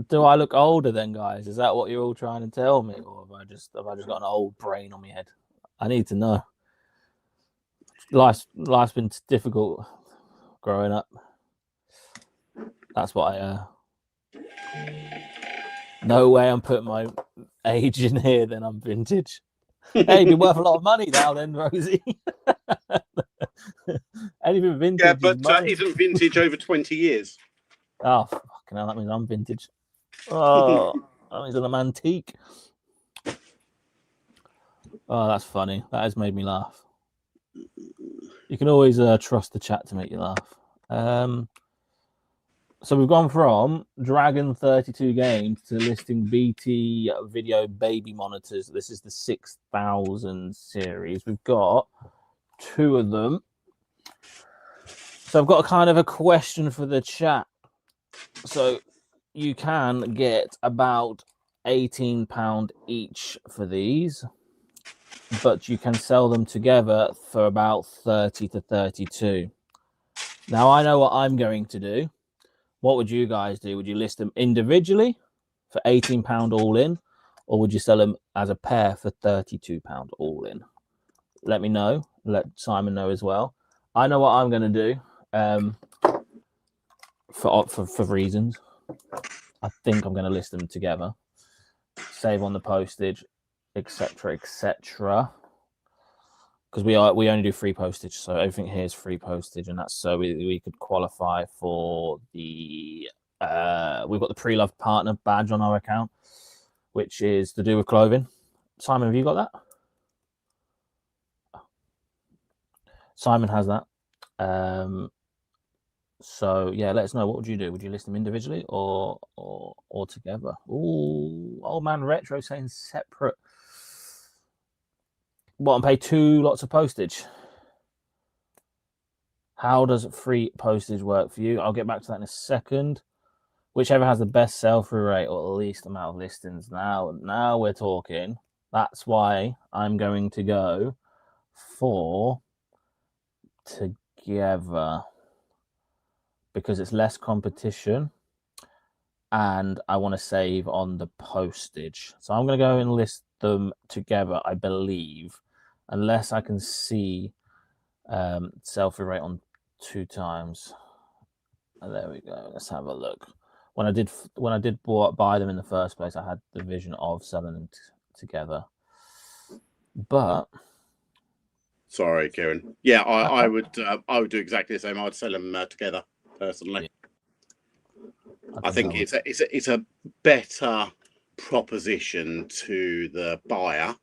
Do I look older then, guys? Is that what you're all trying to tell me, or have I just got an old brain on my head? I need to know. Life's been difficult growing up. That's what I. No way I'm putting my age in here. Then I'm vintage. Hey, it'd be worth a lot of money now, then, Rosie. Anything vintage. Yeah, but isn't vintage over 20 years? Oh, fucking hell, that means I'm vintage. Oh, that means I'm antique. Oh, that's funny. That has made me laugh. You can always trust the chat to make you laugh. So we've gone from Dragon 32 games to listing BT video baby monitors. This is the 6000 series. We've got 2 of them. So I've got a kind of a question for the chat. So you can get about £18 each for these, but you can sell them together for about 30 to 32. Now I know what I'm going to do. What would you guys do? Would you list them individually for £18 all in, or would you sell them as a pair for £32 all in? Let me know. Let Simon know as well. I know what I'm going to do for reasons. I think I'm going to list them together, save on the postage, etc., etc. Because we only do free postage, so everything here is free postage, and that's so we could qualify for the we've got the pre-loved partner badge on our account, which is to do with clothing. Simon, have you got that? Simon has that. So yeah, let us know. What would you do? Would you list them individually or together? Ooh, old man retro saying separate. What, and pay 2 lots of postage? How does free postage work for you? I'll get back to that in a second. Whichever has the best sell-through rate or the least amount of listings. Now we're talking. That's why I'm going to go for together, because it's less competition and I want to save on the postage. So I'm going to go and list them together, I believe, unless I can see sell-through rate on 2 times. There we go. Let's have a look. When I did buy them in the first place, I had the vision of selling them together. But sorry, Kieran. Yeah, I would do exactly the same. I'd sell them together personally. Yeah. I think it's a better proposition to the buyer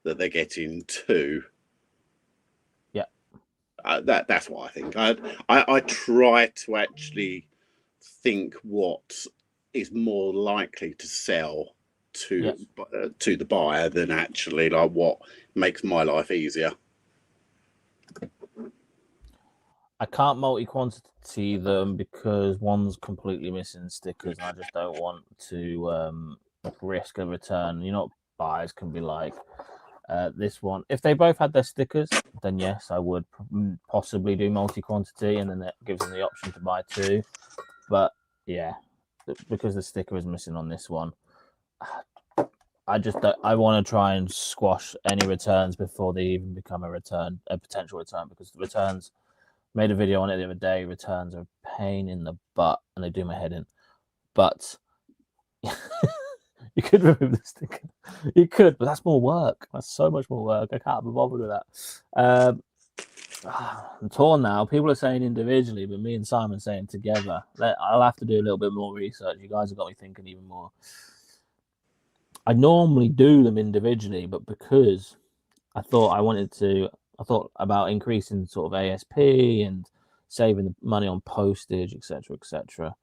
that they're getting too. Yeah, that's what I think. I try to actually think what is more likely to sell to the buyer than actually like what makes my life easier. I can't multi-quantity them because one's completely missing stickers, and I just don't want to risk a return. You know what buyers can be like. This one, if they both had their stickers, then yes, I would possibly do multi-quantity, and then that gives them the option to buy 2. But yeah, because the sticker is missing on this one, I want to try and squash any returns before they even become a potential return, because the returns Made a video on it the other day. Returns are a pain in the butt, and they do my head in. But you could remove the sticker. You could, but that's more work. That's so much more work. I can't be bothered with that. I'm torn now. People are saying individually, but me and Simon saying together. I'll have to do a little bit more research. You guys have got me thinking even more. I normally do them individually, but because I thought about increasing sort of ASP and saving the money on postage, etc., etc.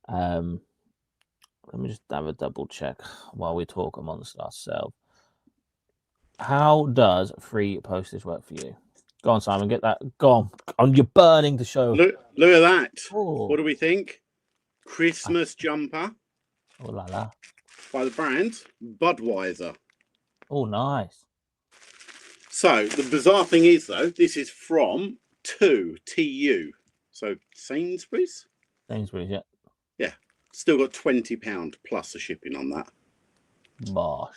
Let me just have a double check while we talk amongst ourselves. How does free postage work for you? Go on, Simon, get that. Go on. You're burning the show. Look at that. Oh. What do we think? Christmas jumper. Oh la la. By the brand Budweiser. Oh, nice. So the bizarre thing is, though, this is from TU. So Sainsbury's? Sainsbury's, yeah. Yeah. Still got £20 plus the shipping on that. Bosh.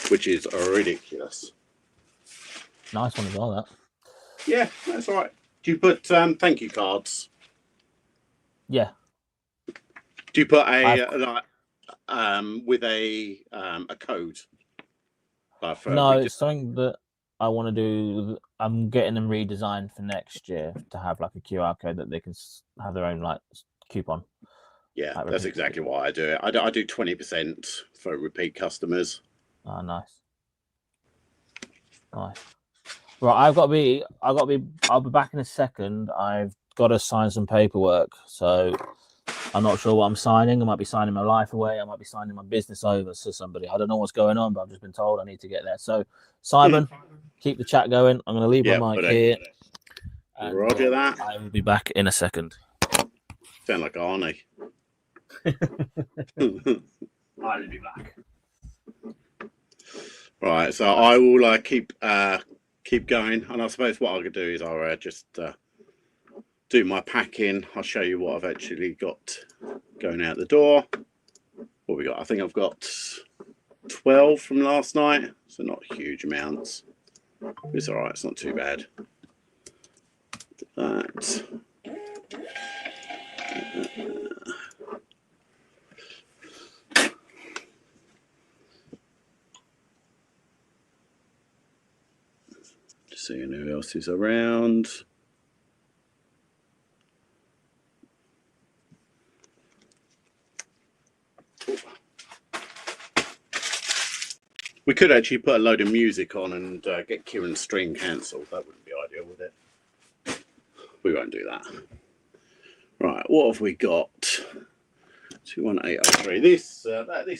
Which is ridiculous. Nice one as well, that. Yeah, that's all right. Do you put thank you cards? Yeah. Do you put with a code? No, it's something that I want to do. I'm getting them redesigned for next year to have like a QR code that they can have their own like coupon. Yeah, that's exactly why I do it. I do 20% for repeat customers. Oh, nice. Nice. Right, I'll be back in a second. I've got to sign some paperwork, so I'm not sure what I'm signing. I might be signing my life away. I might be signing my business over to somebody. I don't know what's going on, but I've just been told I need to get there. So, Simon, keep the chat going. I'm going to leave my mic here. Roger that. I will be back in a second. Sound like Arnie. I'll be back. Right, so I will keep going, and I suppose what I could do is I'll just do my packing. I'll show you what I've actually got going out the door. What we got? I think I've got 12 from last night, so not huge amounts. It's all right. It's not too bad. That. Just seeing who else is around. We could actually put a load of music on and get Kieran's stream cancelled. That wouldn't be ideal, would it? We won't do that. Right, what have we got? 21803. This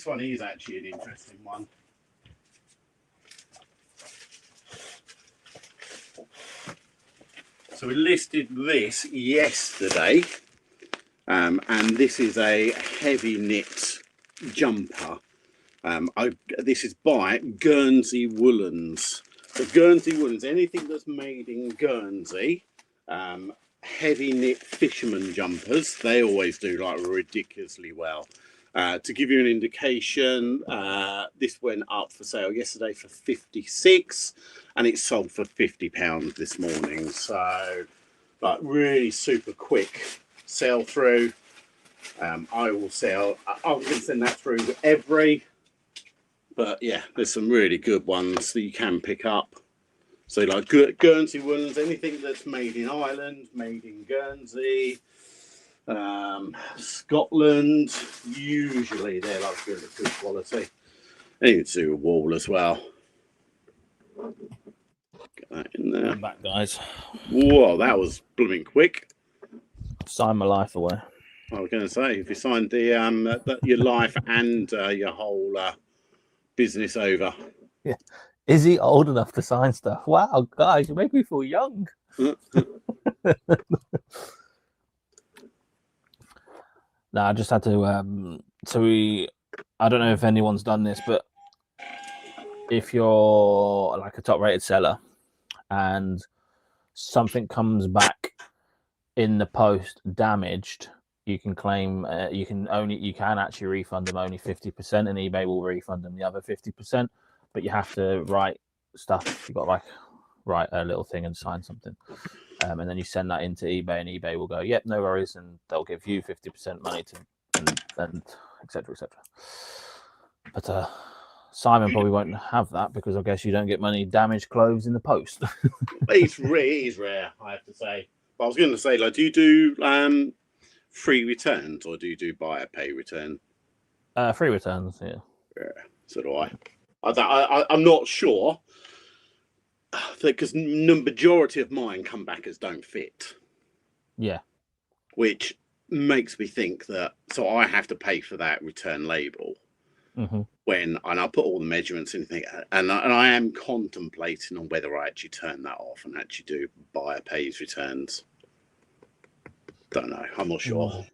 one is actually an interesting one. So we listed this yesterday, and this is a heavy knit jumper. This is by Guernsey Woolens. So Guernsey Woolens, anything that's made in Guernsey, heavy knit fisherman jumpers, they always do like ridiculously well. To give you an indication, this went up for sale yesterday for 56, and it sold for £50 this morning. So, like, really super quick sell through. I'm going to send that through every. But yeah, there's some really good ones that you can pick up. So like Guernsey Woolens, anything that's made in Ireland, made in Guernsey, Scotland, usually they're like good quality. Anything to do with wool as well. Get that in there. I'm back, guys. Whoa, that was blooming quick. Sign my life away. I was going to say, if you signed your life and your whole business over. Yeah. Is he old enough to sign stuff? Wow, guys, you make me feel young. No, I just had to. I don't know if anyone's done this, but if you're like a top-rated seller and something comes back in the post damaged, you can claim. You can actually refund them only 50%, and eBay will refund them the other 50%. But you have to write stuff. You've got to write a little thing and sign something. and then you send that into eBay, and eBay will go, "Yep, no worries," and they'll give you 50% money to, and etc. etc. But Simon probably won't have that because I guess you don't get many damaged clothes in the post. It's rare, I have to say. But I was going to say, like, do you do free returns or do you do buyer pay return? Free returns, yeah. Yeah, so do I. I'm not sure because the majority of mine come back as don't fit. Yeah. Which makes me think that so I have to pay for that return label when and I put all the measurements in and I am contemplating on whether I actually turn that off and actually do buyer pays returns. Don't know. I'm not sure.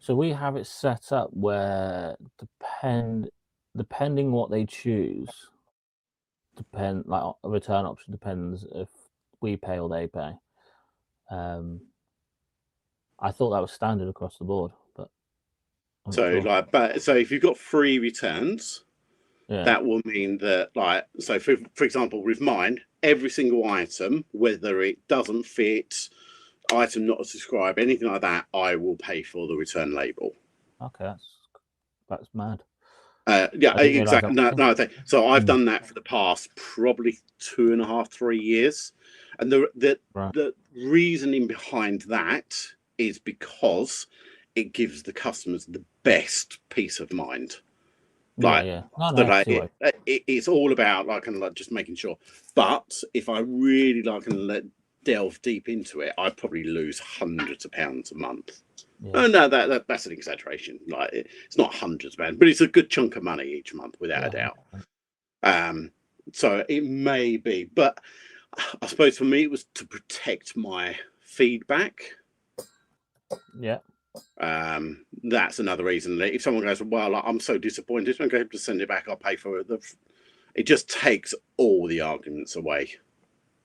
So we have it set up where depending what they choose, like a return option depends if we pay or they pay. I thought that was standard across the board, but so if you've got free returns, yeah, that will mean that so for example with mine, every single item, whether it doesn't fit, item not subscribed, anything like that, I will pay for the return label. Okay, that's mad. Yeah, exactly. No, so I've done that for the past probably 2.5, 3 years, and the reasoning behind that is because it gives the customers the best peace of mind. It's all about just making sure. But if I really delve deep into it, I probably lose hundreds of pounds a month. Yeah. Oh no, that's an exaggeration. Like it's not hundreds of pounds, but it's a good chunk of money each month, without a doubt. So it may be, but I suppose for me it was to protect my feedback. Yeah. That's another reason. If someone goes, well, I'm so disappointed, I'm going to send it back, I'll pay for it. It just takes all the arguments away.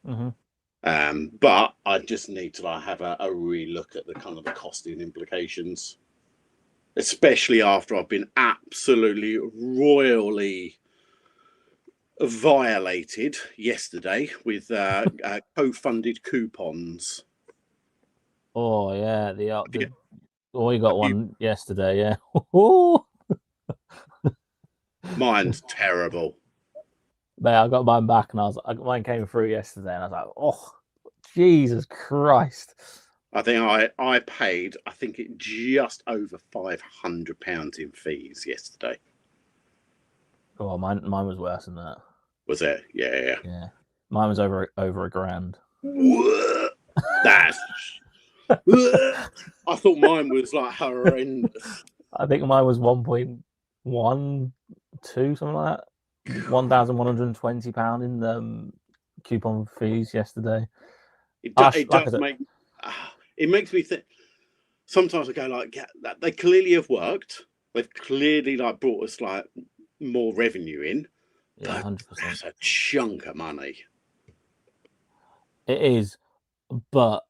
But I just need to have a re-look at the kind of the costing implications, especially after I've been absolutely royally violated yesterday with co-funded coupons. Oh yeah, we got one yesterday. Yeah. Mine's terrible. But I got mine back, and mine came through yesterday, and I was like, "Oh, Jesus Christ!" I think I paid, I think it just over £500 in fees yesterday. Oh, mine was worse than that. Was it? Yeah. Mine was over £1,000. That's. I thought mine was like horrendous. I think mine was 1.12, something like that. £1,120 in coupon fees yesterday. It makes me think. Sometimes I go they clearly have worked. They've clearly brought us more revenue in. Yeah, 100%. That's a chunk of money. It is, but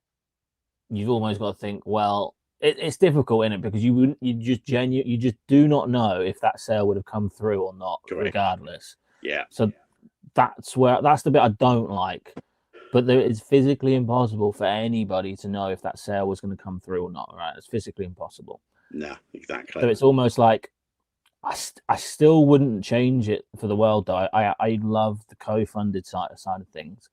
you've almost got to think. Well, it's difficult in it because you just do not know if that sale would have come through or not. Correct. Regardless. Yeah. So that's the bit I don't like. But it's physically impossible for anybody to know if that sale was going to come through or not. Right? It's physically impossible. No, exactly. So it's almost like I still wouldn't change it for the world, though. I love the co-funded side of things.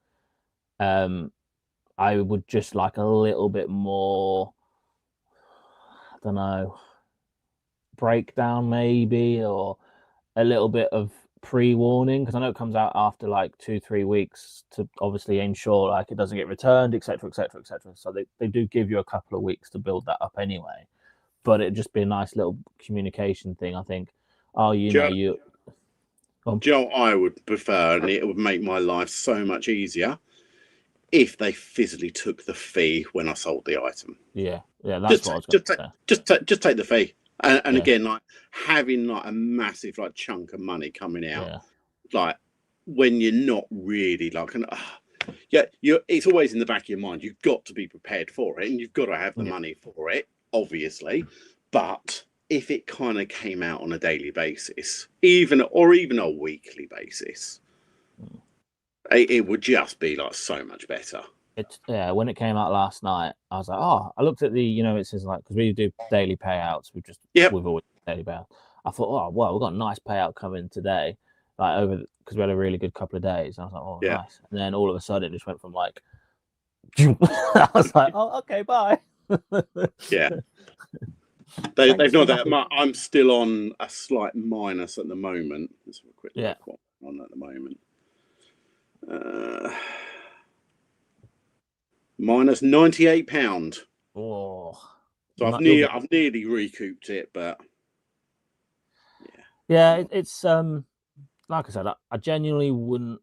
I would just like a little bit more, I don't know, breakdown maybe, or a little bit of pre-warning, because I know it comes out after 2-3 weeks to obviously ensure it doesn't get returned, etc. So they do give you a couple of weeks to build that up anyway. But it'd just be a nice little communication thing, I think. Joe, I would prefer, and it would make my life so much easier if they physically took the fee when I sold the item. Yeah, that's what I was going to say. Just take the fee, and again, having a massive chunk of money coming out, when you're not really it's always in the back of your mind. You've got to be prepared for it, and you've got to have the money for it, obviously. But if it kind of came out on a daily basis, even a weekly basis, it would just be so much better. when it came out last night, I was like, oh, I looked at the, it says like, because we do daily payouts, we've always daily payouts. I thought, oh well, we've got a nice payout coming today, like because we had a really good couple of days. And I was like, oh nice. And then all of a sudden, it just went from like, I was like, oh okay, bye. Yeah. They've not that much. I'm still on a slight minus at the moment. Let's have a quick look what I'm on at the moment. Minus £98. Oh, so I've nearly recouped it, but it's like I said, I genuinely wouldn't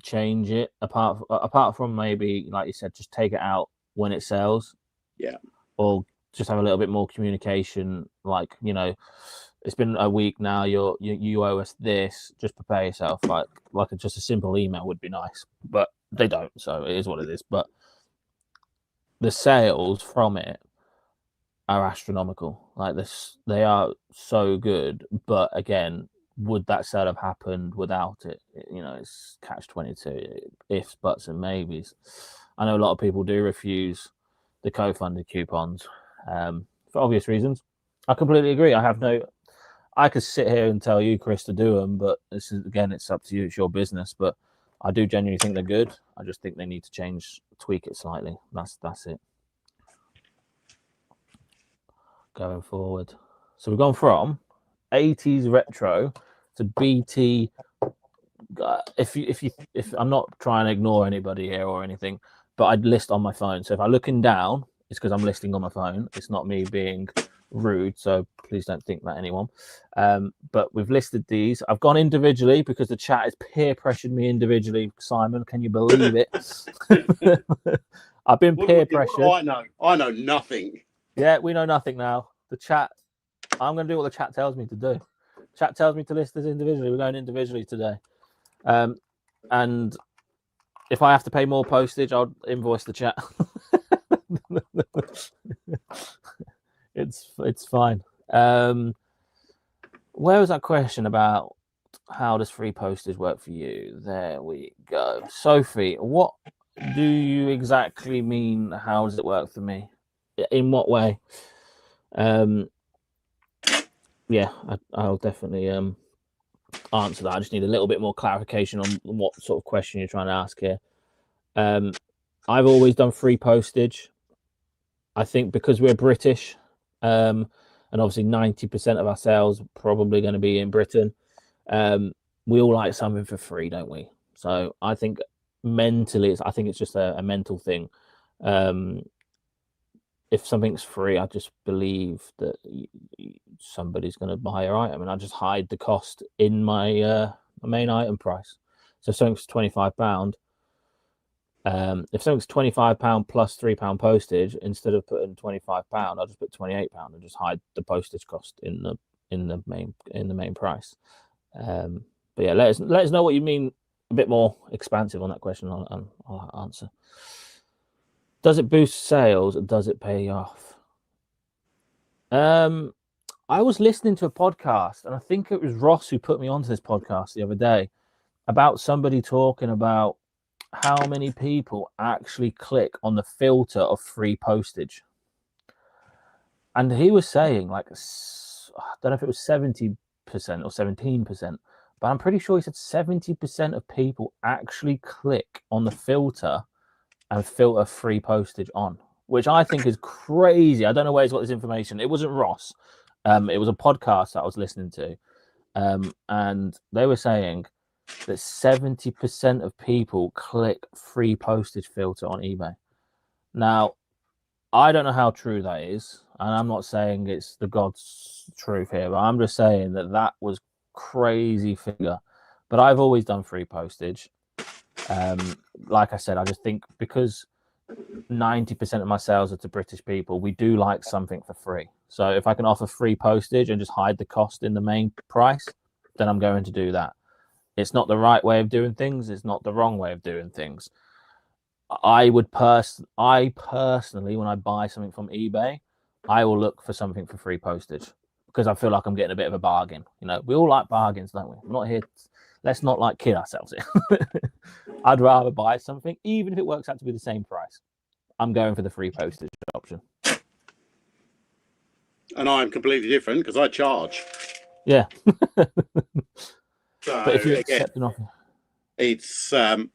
change it apart from maybe, like you said, just take it out when it sells, or just have a little bit more communication. Like, it's been a week now, you owe us this, just prepare yourself. Like just a simple email would be nice, but they don't, so it is what it is. But the sales from it are astronomical. Like this, they are so good. But again, would that sale have happened without it? It's catch-22, ifs, buts, and maybes. I know a lot of people do refuse the co-funded coupons for obvious reasons. I completely agree. I could sit here and tell you, Chris, to do them, but this is, again, it's up to you. It's your business. But I do genuinely think they're good. I just think they need to tweak it slightly. That's it. Going forward. So we've gone from 80s retro to BT. If I'm not trying to ignore anybody here or anything, but I'd list on my phone. So if I'm looking down, it's because I'm listing on my phone. It's not me being rude, so please don't think that, anyone. But we've listed these. I've gone individually because the chat has peer pressured me individually. Simon, can you believe it? I've been peer pressured. I know nothing. Yeah, we know nothing now. The chat, I'm going to do what the chat tells me to do. Chat tells me to list this individually. We're going individually today. And if I have to pay more postage, I'll invoice the chat. It's fine. Where was that question about how does free postage work for you? There we go. Sophie, what do you exactly mean? How does it work for me? In what way? I'll definitely answer that. I just need a little bit more clarification on what sort of question you're trying to ask here. I've always done free postage. I think because we're British, and obviously 90% of our sales are probably going to be in Britain, we all like something for free, don't we? So I think mentally, I think it's just a mental thing. If something's free, I just believe that somebody's going to buy your item, and I just hide the cost in my main item price. So if something's £25, if something's £25 plus £3 postage, instead of putting £25, I'll just put £28 and just hide the postage cost in the main price. But yeah, let us know what you mean. A bit more expansive on that question. I'll answer. Does it boost sales or does it pay off? I was listening to a podcast, and I think it was Ross who put me onto this podcast the other day, about somebody talking about how many people actually click on the filter of free postage. And he was saying, like, I don't know if it was 70% or 17%, but I'm pretty sure he said 70% of people actually click on the filter and filter free postage on, which I think is crazy. I don't know where he's got this information. It wasn't Ross. It was a podcast that I was listening to. And they were saying that 70% of people click free postage filter on eBay. Now, I don't know how true that is, and I'm not saying it's the God's truth here, but I'm just saying that was crazy figure. But I've always done free postage. Like I said, I just think because 90% of my sales are to British people, we do like something for free. So if I can offer free postage and just hide the cost in the main price, then I'm going to do that. It's not the right way of doing things. It's not the wrong way of doing things. I personally, when I buy something from eBay, I will look for something for free postage because I feel like I'm getting a bit of a bargain. We all like bargains, don't we? I'm not here. let's not like kid ourselves here. I'd rather buy something, even if it works out to be the same price. I'm going for the free postage option. And I'm completely different because I charge. Yeah. So But if you again, accept an offer, it's the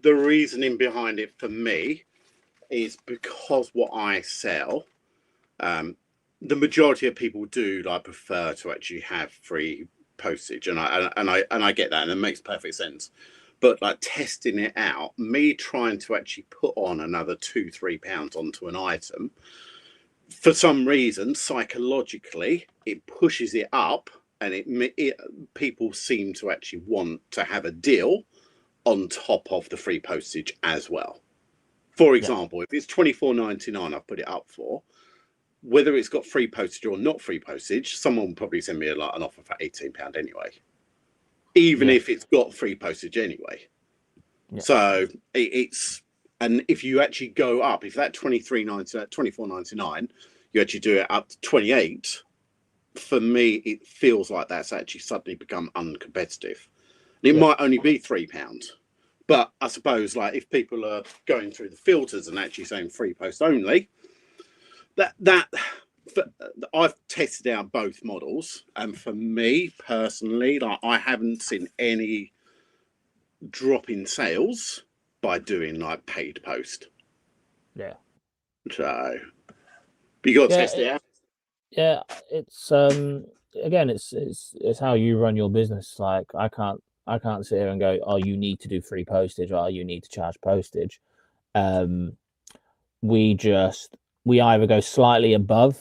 reasoning behind it for me is because what I sell, the majority of people do like prefer to actually have free postage, and I get that, and it makes perfect sense. But like testing it out, me trying to actually put on another £2-3 onto an item, for some reason psychologically it pushes it up, and people seem to actually want to have a deal on top of the free postage as well. For example, if it's £24.99 I've put it up for, whether it's got free postage or not free postage, someone will probably send me an offer for £18 anyway, even if it's got free postage anyway. So it's, and if you actually go up, if that £24.99, you actually do it up to 28, for me it feels like that's actually suddenly become uncompetitive. It might only be £3, but I suppose like if people are going through the filters and actually saying free post only, that I've tested out both models, and for me personally, like I haven't seen any drop in sales by doing like paid post. Yeah. So, but you got to test it out. Yeah, it's again, it's how you run your business. Like I can't sit here and go, oh, you need to do free postage, or you need to charge postage. We either go slightly above.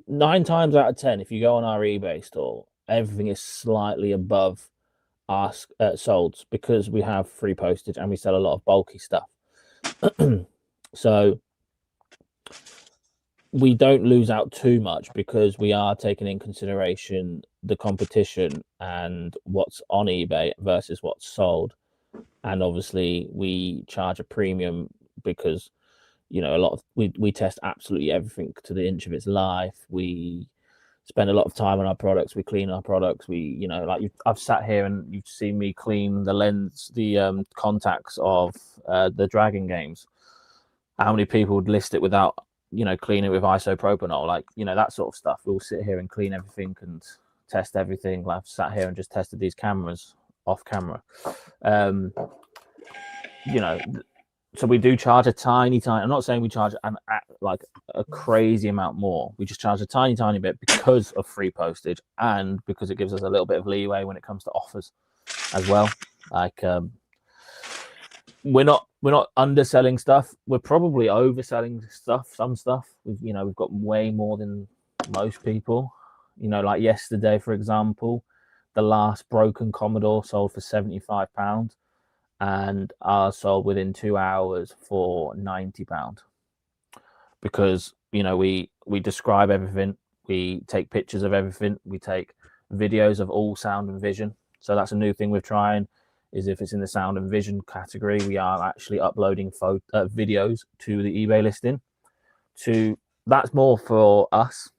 9 times out of 10, if you go on our eBay store, everything is slightly above our solds, because we have free postage and we sell a lot of bulky stuff. So we don't lose out too much, because we are taking in consideration the competition and what's on eBay versus what's sold. And obviously we charge a premium because, you know, a lot of we test absolutely everything to the inch of its life. We spend a lot of time on our products. We clean our products. We, you know, like I've sat here and you've seen me clean the lens, the contacts of the Dragon games. How many people would list it without, you know, clean it with isopropanol, like, you know, that sort of stuff. We'll sit here and clean everything and test everything. I've sat here and just tested these cameras off camera. You know, so we do charge a tiny. I'm not saying we charge like a crazy amount more. We just charge a tiny bit because of free postage, and because it gives us a little bit of leeway when it comes to offers as well. Like we're not underselling stuff. We're probably overselling stuff. Some stuff, we've got way more than most people. You know, like yesterday, for example, the last broken Commodore sold for £75, and ours sold within 2 hours for £90, because, you know, we describe everything, we take pictures of everything, we take videos of all sound and vision. So that's a new thing we're trying, is if it's in the sound and vision category, we are actually uploading videos to the eBay listing. That's more for us,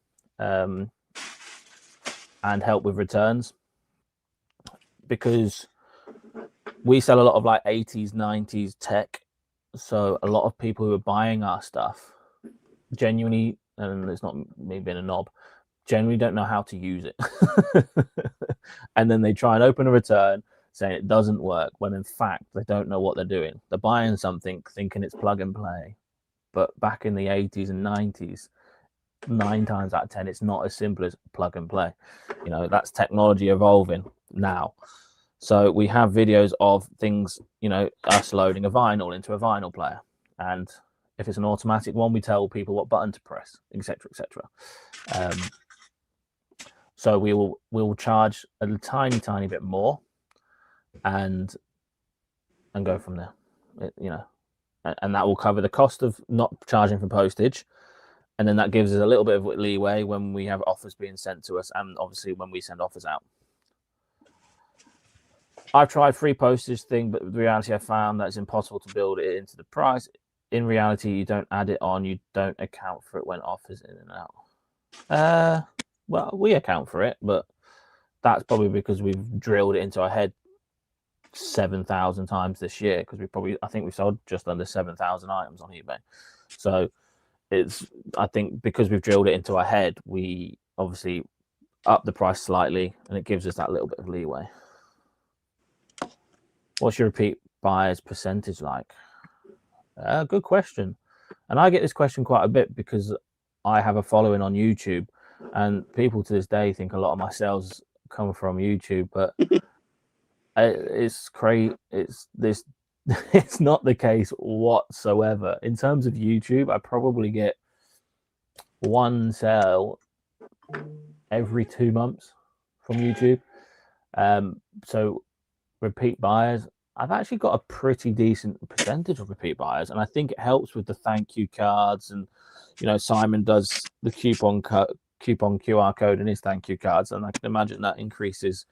and help with returns, because we sell a lot of like 80s, 90s tech. So a lot of people who are buying our stuff genuinely, and it's not me being a knob, generally don't know how to use it. And then they try and open a return saying it doesn't work, when in fact they don't know what they're doing. They're buying something thinking it's plug and play. But back in the 80s and 90s, 9 times out of 10, it's not as simple as plug and play. You know, that's technology evolving now. So we have videos of things, you know, us loading a vinyl into a vinyl player. And if it's an automatic one, we tell people what button to press, etc., etc. So we will charge a tiny bit more, and go from there. And that will cover the cost of not charging for postage. And then that gives us a little bit of leeway when we have offers being sent to us, and obviously when we send offers out. I've tried free postage thing, but the reality I found that it's impossible to build it into the price. In reality, you don't add it on, you don't account for it when offers in and out. Well, we account for it, but that's probably because we've drilled it into our head 7,000 times this year, because I think we sold just under 7,000 items on eBay. So I think because we've drilled it into our head, we obviously up the price slightly, and it gives us that little bit of leeway. What's your repeat buyers percentage like? Good question. And I get this question quite a bit because I have a following on YouTube, and people to this day think a lot of my sales come from YouTube, but it's crazy. It's not the case whatsoever. In terms of YouTube, I probably get one sale every 2 months from YouTube. So repeat buyers, I've actually got a pretty decent percentage of repeat buyers, and I think it helps with the thank you cards, and Simon does the coupon QR code in his thank you cards, and I can imagine that increases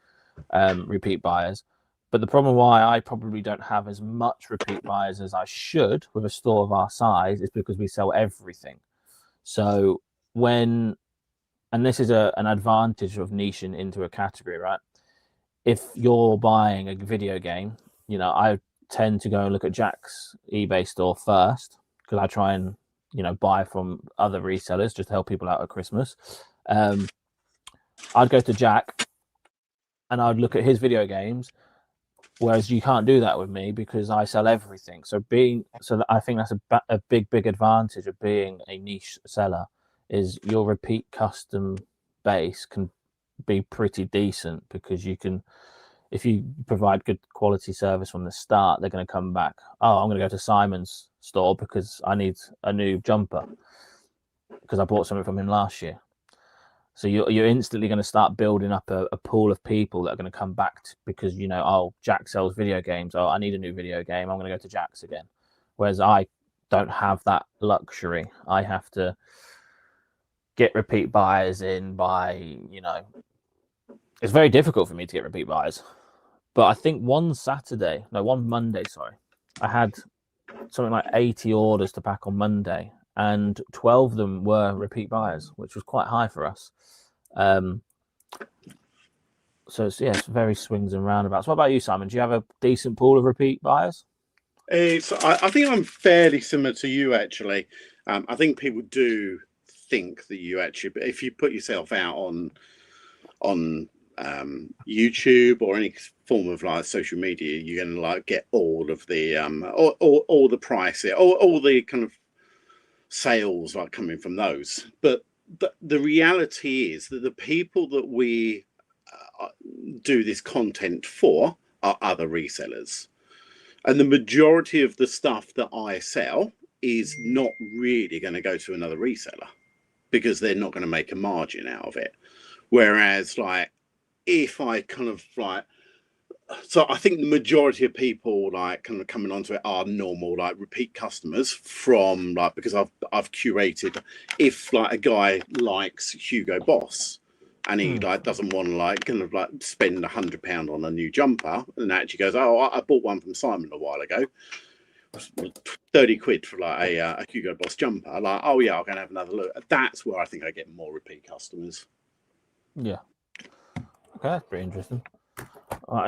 repeat buyers. But the problem why I probably don't have as much repeat buyers as I should with a store of our size is because we sell everything. So and this is an advantage of niching into a category, right? If you're buying a video game, I tend to go and look at Jack's eBay store first, because I try and, buy from other resellers just to help people out at Christmas. I'd go to Jack and I'd look at his video games, whereas you can't do that with me because I sell everything. So I think that's a big advantage of being a niche seller, is your repeat custom base can be pretty decent, because if you provide good quality service from the start, they're going to come back. Oh, I'm going to go to Simon's store because I need a new jumper because I bought something from him last year. So you're instantly going to start building up a pool of people that are going to come back because, oh, Jack sells video games. Oh, I need a new video game. I'm going to go to Jack's again. Whereas I don't have that luxury. I have to get repeat buyers in by, it's very difficult for me to get repeat buyers. But I think one Monday, I had something like 80 orders to pack on Monday, and 12 of them were repeat buyers, which was quite high for us. So it's very swings and roundabouts. What about you, Simon? Do you have a decent pool of repeat buyers? I think I'm fairly similar to you, actually. I think people do think that you actually, but if you put yourself out on YouTube or any form of like social media, you're going to like get all of the all the price, all the kind of sales like coming from those. But the reality is that the people that we do this content for are other resellers, and the majority of the stuff that I sell is not really going to go to another reseller because they're not going to make a margin out of it. Whereas like if I kind of like, so I think the majority of people like kind of coming onto it are normal like repeat customers from like, because I've curated, if like a guy likes Hugo Boss and he like doesn't want to like kind of like spend £100 on a new jumper, and actually goes, oh, I bought one from Simon a while ago, 30 quid for like a Hugo Boss jumper, like, oh yeah, I'm gonna have another look. That's where I think I get more repeat customers. Yeah. Okay, that's pretty interesting. All right,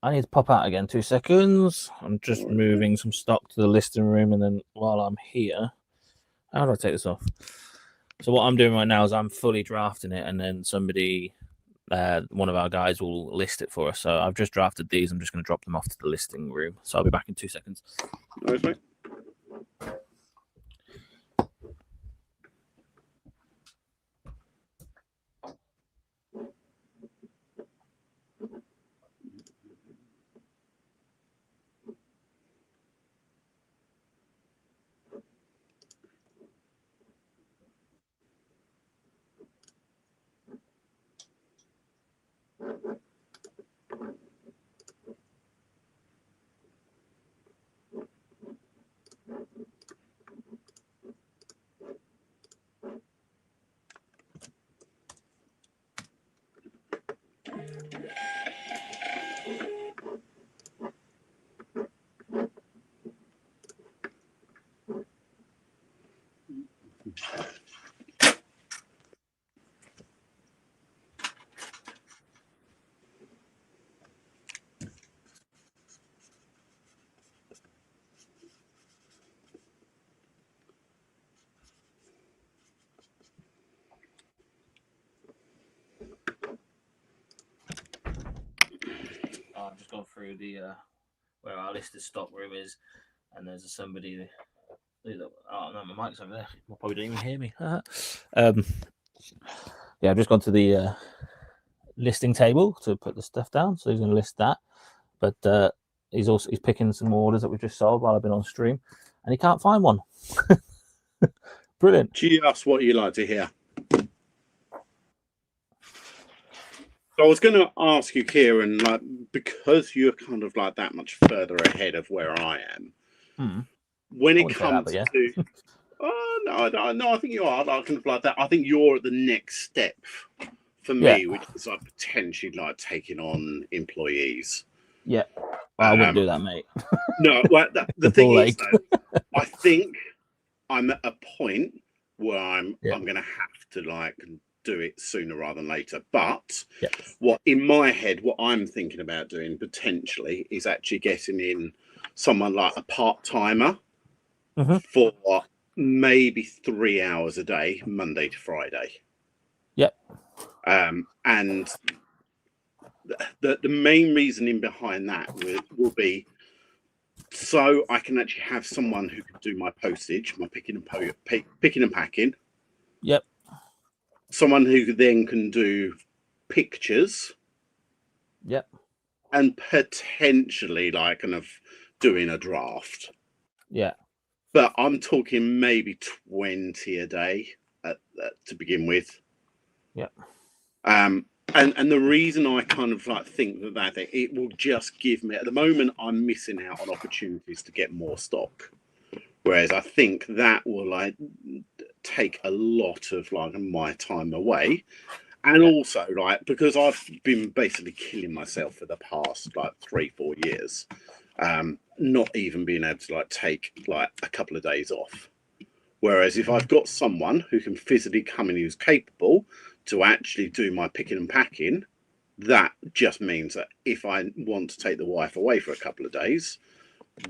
I need to pop out again. 2 seconds. I'm just moving some stock to the listing room, and then while I'm here, how do I take this off? So what I'm doing right now is I'm fully drafting it, and then somebody, one of our guys, will list it for us. So I've just drafted these. I'm just going to drop them off to the listing room. So I'll be back in 2 seconds. Okay. I've just gone through the where our list of stock room is, and there's somebody. Oh no, my mic's over there. You probably don't even hear me. Yeah, I've just gone to the listing table to put the stuff down, so he's going to list that. But he's picking some orders that we've just sold while I've been on stream, and he can't find one. Brilliant. Just what you like to hear. So I was going to ask you, Kieran, like, because you're kind of like that much further ahead of where I am, when it comes to, oh no, I think you are like kind of like that. I think you're at the next step for me, which is like potentially like taking on employees. Yeah, well, I wouldn't do that, mate. No, well, the thing is, though, I think I'm at a point where I'm going to have to like do it sooner rather than later. But what in my head, what I'm thinking about doing potentially is actually getting in someone like a part-timer for maybe 3 hours a day, Monday to Friday. Yep. And the main reasoning behind that will be so I can actually have someone who can do my postage, my picking and packing. Yep. Someone who then can do pictures. Yep. And potentially like kind of doing a draft. Yeah. But I'm talking maybe 20 a day to begin with. Yep. And the reason I kind of like think that it will just give me, at the moment, I'm missing out on opportunities to get more stock. Whereas I think that will like take a lot of like my time away. And also, like, because I've been basically killing myself for the past like 3-4 years, not even being able to like take like a couple of days off. Whereas if I've got someone who can physically come in who's capable to actually do my picking and packing, that just means that if I want to take the wife away for a couple of days,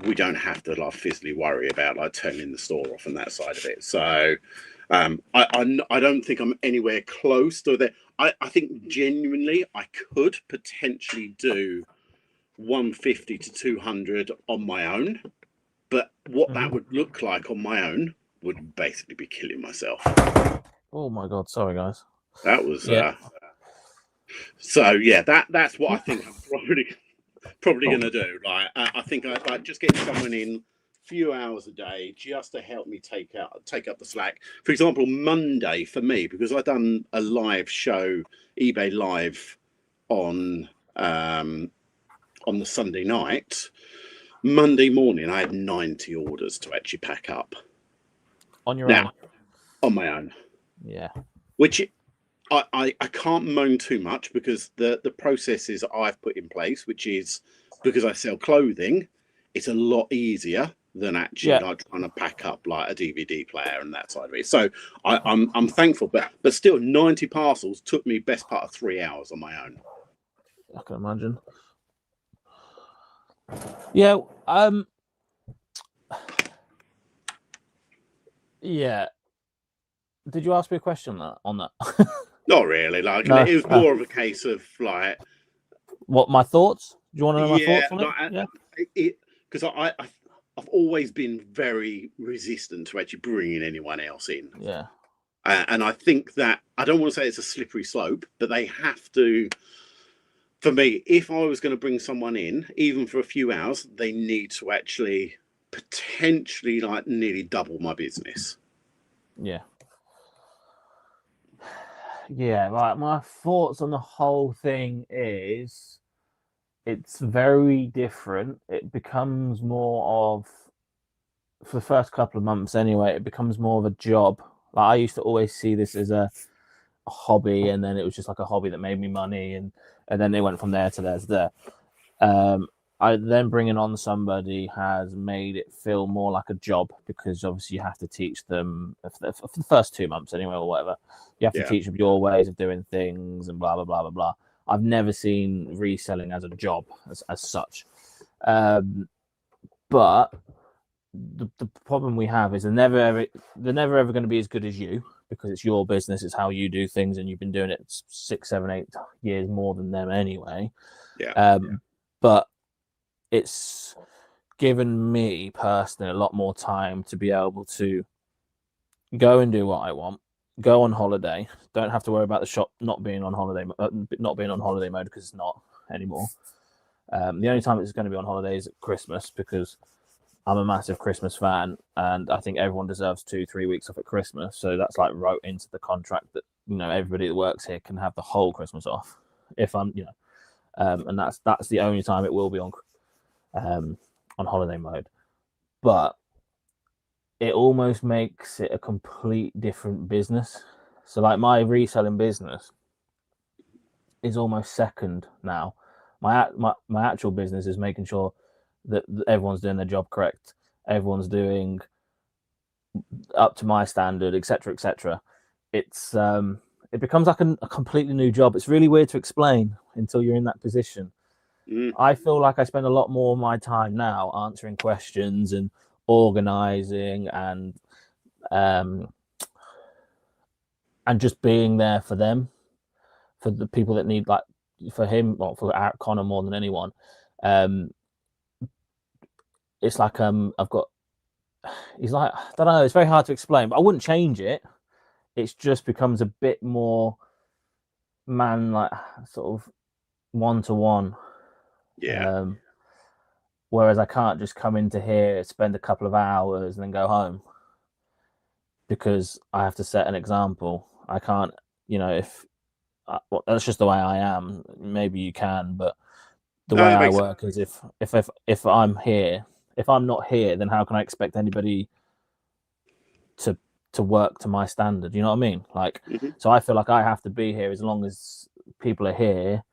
we don't have to like physically worry about like turning the store off and that side of it. So I don't think I'm anywhere close to that. I think genuinely I could potentially do 150 to 200 on my own, but what that would look like on my own would basically be killing myself. Oh my God! Sorry, guys. That was so yeah. That's what I think I'm probably going to do. Like I think I like just getting someone in few hours a day just to help me take up the slack. For example, Monday for me, because I done a live show, eBay Live on the Sunday night. Monday morning, I had 90 orders to actually pack up. On your own? On my own. Yeah. Which I can't moan too much because the processes I've put in place, which is because I sell clothing, it's a lot easier than actually like trying to pack up like a DVD player and that side of it. So I'm thankful, but still 90 parcels took me best part of 3 hours on my own. I can imagine. Yeah. Yeah. Did you ask me a question on that? Not really. Like no, it was more of a case of like what my thoughts. Do you want to know my thoughts on it? Because I've always been very resistant to actually bringing anyone else in. Yeah. And I think that I don't want to say it's a slippery slope, but they have to. For me, if I was going to bring someone in, even for a few hours, they need to actually potentially like nearly double my business. Yeah. Yeah, like my thoughts on the whole thing is it's very different. It becomes more of, for the first couple of months anyway, it becomes more of a job. Like I used to always see this as a hobby, and then it was just like a hobby that made me money, and then they went from there to there to there. I then bringing on somebody has made it feel more like a job, because obviously you have to teach them for the first 2 months anyway, or whatever. You have to teach them your ways of doing things and blah blah blah blah blah. I've never seen reselling as a job as such, but the problem we have is they're never ever going to be as good as you, because it's your business, it's how you do things, and you've been doing it 6, 7, 8 years more than them anyway. but it's given me personally a lot more time to be able to go and do what I want, go on holiday. Don't have to worry about the shop not being on holiday mode because it's not anymore. The only time it's going to be on holiday is at Christmas, because I'm a massive Christmas fan, and I think everyone deserves 2-3 weeks off at Christmas. So that's like wrote into the contract that, you know, everybody that works here can have the whole Christmas off. If I'm, you know, and that's the only time it will be on holiday mode. But it almost makes it a complete different business. So like my reselling business is almost second now. My actual business is making sure that everyone's doing their job correct, everyone's doing up to my standard, etc., etc. It's it becomes like a completely new job. It's really weird to explain until you're in that position. I feel like I spend a lot more of my time now answering questions and organizing and just being there for them, for the people that need, like for him, or for Connor more than anyone. It's like I've got. He's like, I don't know. It's very hard to explain, but I wouldn't change it. It just becomes a bit more like sort of one-to-one. Yeah. Whereas I can't just come into here, spend a couple of hours, and then go home, because I have to set an example. I can't, you know, if well, that's just the way I am. Maybe you can, but the way I work is if I'm here, if I'm not here, then how can I expect anybody to work to my standard? You know what I mean? Like, so I feel like I have to be here as long as people are here,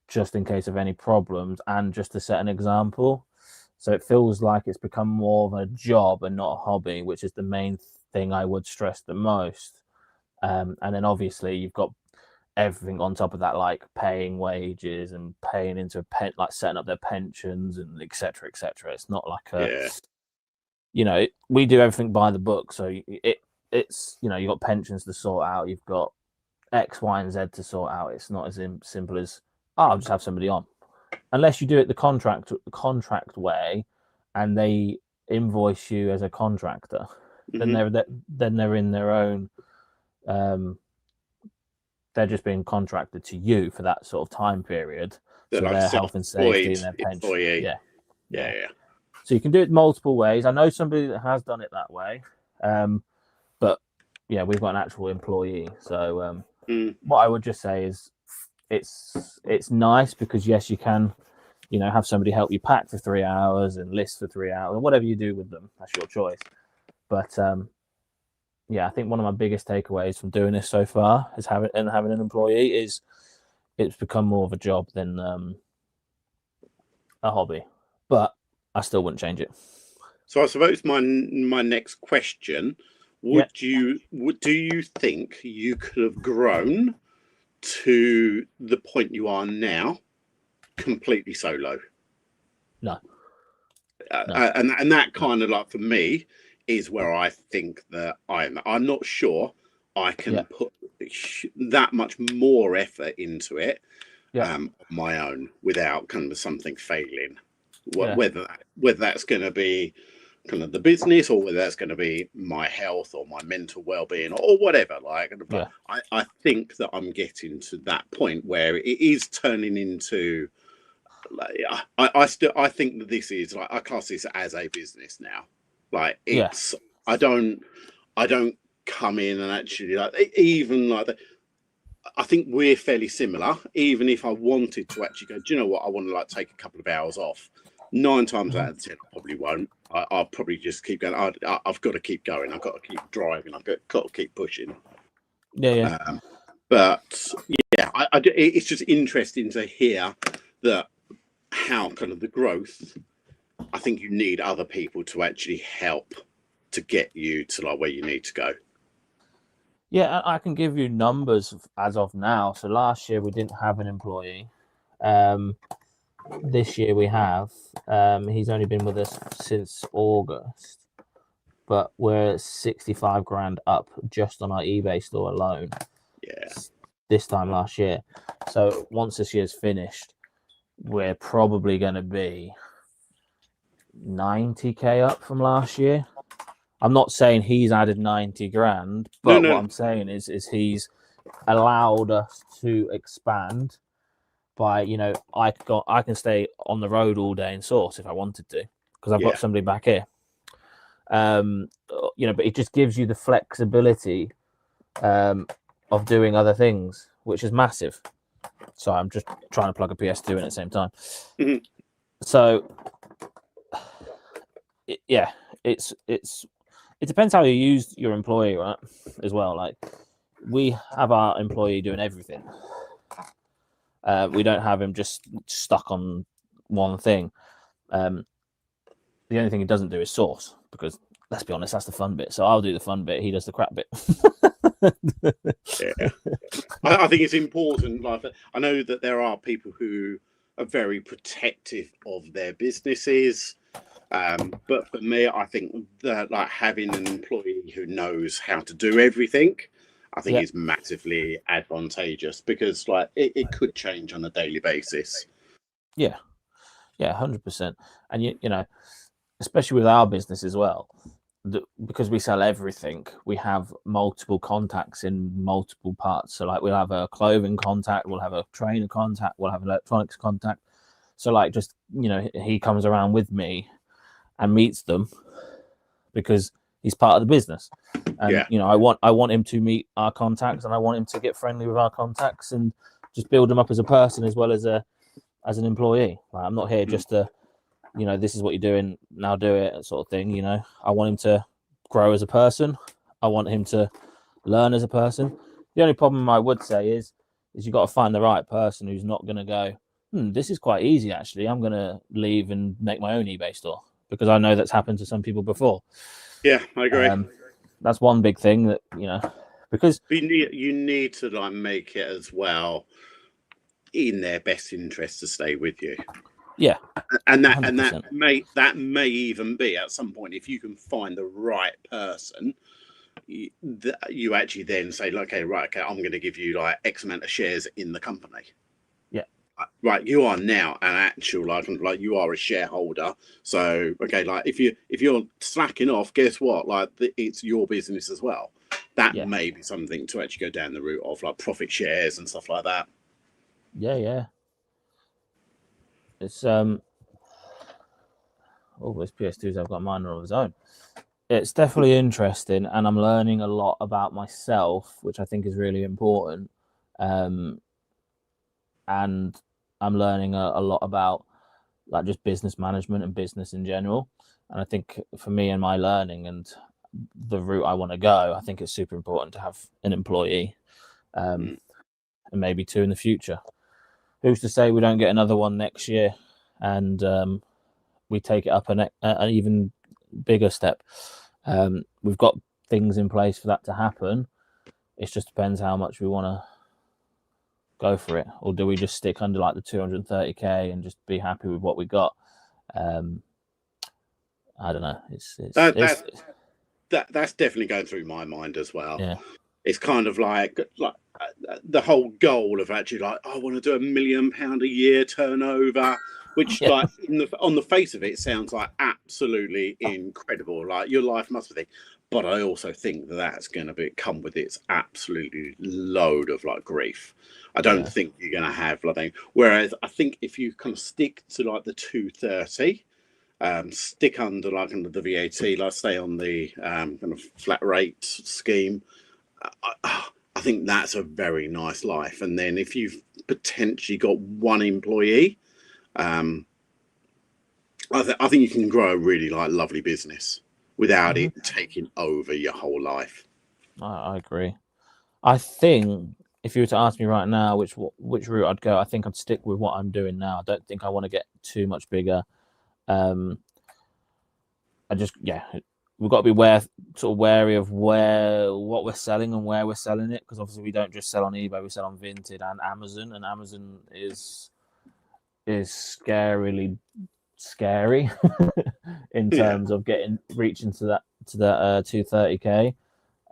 just in case of any problems, and just to set an example. So it feels like it's become more of a job and not a hobby, which is the main thing I would stress the most. And then obviously you've got everything on top of that, like paying wages and paying into like setting up their pensions and etc., etc. It's not like you know, we do everything by the book. So it's, you know, you've got pensions to sort out, you've got X, Y, and Z to sort out. It's not as simple as, oh, I'll just have somebody on, unless you do it the contract way, and they invoice you as a contractor. Then they're in their own. They're just being contracted to you for that sort of time period. So like their health and safety and their pension. Yeah. So you can do it multiple ways. I know somebody that has done it that way, but yeah, we've got an actual employee. So what I would just say is, it's nice because yes, you can, you know, have somebody help you pack for 3 hours and list for 3 hours, and whatever you do with them, that's your choice. But yeah, I think one of my biggest takeaways from doing this so far is having an employee is it's become more of a job than a hobby. But I still wouldn't change it. So I suppose my next question, do you think you could have grown to the point you are now completely solo? No. And that kind of, like, for me, is where I think that I'm not sure I can put that much more effort into it on my own without kind of something failing. Whether that's going to be kind of the business, or whether that's going to be my health or my mental well-being, or whatever. Like, I think that I'm getting to that point where it is turning into. Like, I think that this is, like, I class this as a business now. Like, it's I don't come in and actually, like, even like I think we're fairly similar. Even if I wanted to actually go, do you know what, I want to, like, take a couple of hours off, 9 times out of 10 I probably won't. I'll probably just keep going. I've got to keep going. I've got to keep driving. I've got to keep pushing. But yeah, it's just interesting to hear that, how kind of the growth. I think you need other people to actually help to get you to, like, where you need to go. Yeah, I can give you numbers as of now. So last year we didn't have an employee. This year we have. He's only been with us since August, but we're 65 grand up just on our eBay store alone. Yeah. This time last year. So once this year's finished, we're probably going to be 90k up from last year. I'm not saying he's added 90 grand, but No. what I'm saying is he's allowed us to expand by, I can stay on the road all day in Source if I wanted to, because I've got somebody back here. But it just gives you the flexibility of doing other things, which is massive. So I'm just trying to plug a PS2 in at the same time. Mm-hmm. So it depends how you use your employee, right? As well, like we have our employee doing everything. We don't have him just stuck on one thing. The only thing he doesn't do is Source, because let's be honest, that's the fun bit. So I'll do the fun bit, he does the crap bit. Yeah, I think it's important. Like, I know that there are people who are very protective of their businesses, but for me, I think that like having an employee who knows how to do everything, I think is massively advantageous, because like it could change on a daily basis. Yeah, 100%. And you know, especially with our business as well, because we sell everything, we have multiple contacts in multiple parts. So like we'll have a clothing contact, we'll have a trainer contact, we'll have electronics contact. So like just, he comes around with me and meets them because he's part of the business. And I want him to meet our contacts, and I want him to get friendly with our contacts and just build him up as a person as well as an employee. Like, I'm not here just to, this is what you're doing, now do it, sort of thing. I want him to grow as a person. I want him to learn as a person. The only problem I would say is you've got to find the right person who's not going to go, this is quite easy, actually. I'm going to leave and make my own eBay store, because I know that's happened to some people before. Yeah, I agree. That's one big thing that, because you need to like make it as well in their best interest to stay with you. Yeah, and that may even be at some point, if you can find the right person, you actually then say, okay, I'm going to give you like X amount of shares in the company. Yeah, right. You are now an actual like you are a shareholder. So okay, like if you're slacking off, guess what? Like it's your business as well. That may be something to actually go down the route of, like profit shares and stuff like that. Yeah. It's this PS2's I've got mine of his own. It's definitely interesting, and I'm learning a lot about myself, which I think is really important. And I'm learning a lot about like just business management and business in general. And I think for me and my learning and the route I want to go, I think it's super important to have an employee, and maybe two in the future. Who's to say we don't get another one next year, and we take it up an even bigger step. We've got things in place for that to happen. It just depends how much we want to go for it, or do we just stick under like the 230k and just be happy with what we got? I don't know. That's definitely going through my mind as well. Yeah. It's kind of like the whole goal of actually like, I want to do £1 million a year turnover, which like on the face of it sounds like absolutely incredible. Like your life must be. But I also think that's going to come with its absolutely load of like grief. I don't think you're going to have like. Whereas I think if you kind of stick to like the 230. Stick under the VAT, like stay on the kind of flat rate scheme. I think that's a very nice life. And then if you've potentially got one employee, I think you can grow a really like lovely business without it taking over your whole life. I agree. I think if you were to ask me right now which route I'd go, I think I'd stick with what I'm doing now. I don't think I want to get too much bigger. We've got to be wary of what we're selling and where we're selling it, because obviously we don't just sell on eBay, we sell on Vinted and Amazon is scarily scary in terms of reaching to that 230k.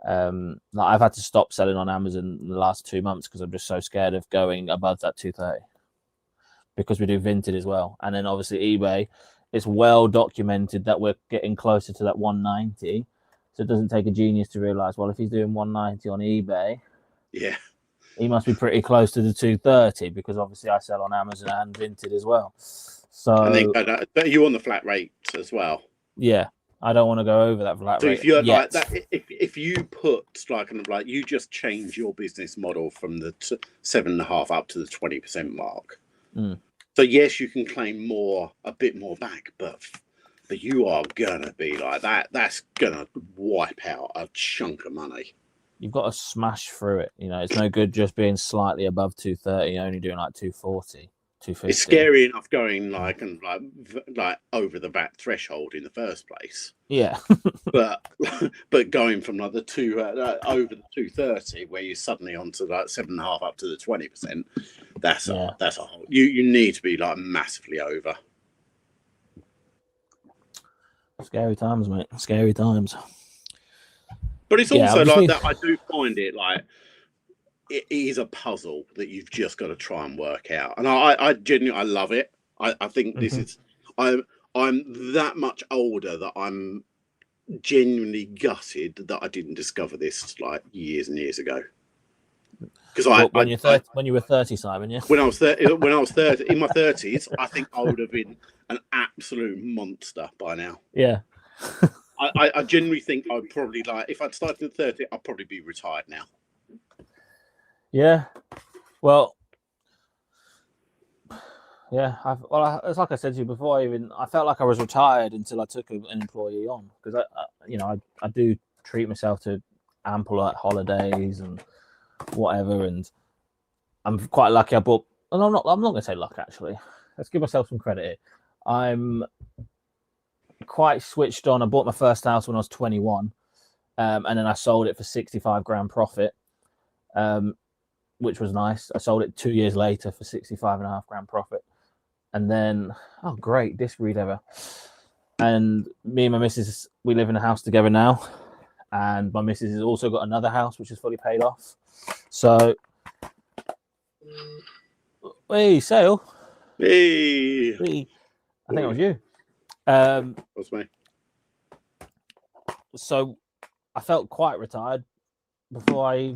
Like I've had to stop selling on Amazon in the last 2 months because I'm just so scared of going above that 230. because we do Vinted as well. And then obviously eBay, it's well documented that we're getting closer to that 190. So it doesn't take a genius to realize, well, if he's doing 190 on eBay, Yeah. he must be pretty close to the 230, because obviously I sell on Amazon and Vinted as well. So, And then but you on the flat rate as well. yeah, I don't want to go over that flat So rate if you're yet. like that, if you put like kind of like you just change your business model from the 7.5 up to the 20% mark. So yes, you can claim a bit more back, but you are gonna be like that. That's gonna wipe out a chunk of money. You've got to smash through it. You know, it's no good just being slightly above 230, only doing like 240, 250. It's scary enough going like over the VAT threshold in the first place. Yeah. but going from like the over the 230, where you're suddenly onto like 7.5 up to the 20%, that's a whole. You need to be like massively over. Scary times, mate. Scary times. But it's also like that. I do find it like it is a puzzle that you've just got to try and work out. And I genuinely, I love it. I think this is, I'm that much older that I'm genuinely gutted that I didn't discover this like years and years ago. Because when you were 30, Simon, yeah. When I was 30, in my 30s, I think I would have been an absolute monster by now. Yeah. I genuinely think I'd probably like, if I'd started at 30, I'd probably be retired now. Yeah. Well, yeah. It's like I said to you before. I felt like I was retired until I took an employee on, because I do treat myself to ample like holidays and whatever, and I'm quite lucky. I'm not going to say luck, actually. Let's give myself some credit here. I'm quite switched on. I bought my first house when I was 21, and then I sold it for 65 grand profit, which was nice. I sold it 2 years later for 65.5 grand profit, and then great disc read ever. And me and my missus, we live in a house together now, and my missus has also got another house which is fully paid off. So, hey, Sale. Hey. I think it was you. That's me. So I felt quite retired before I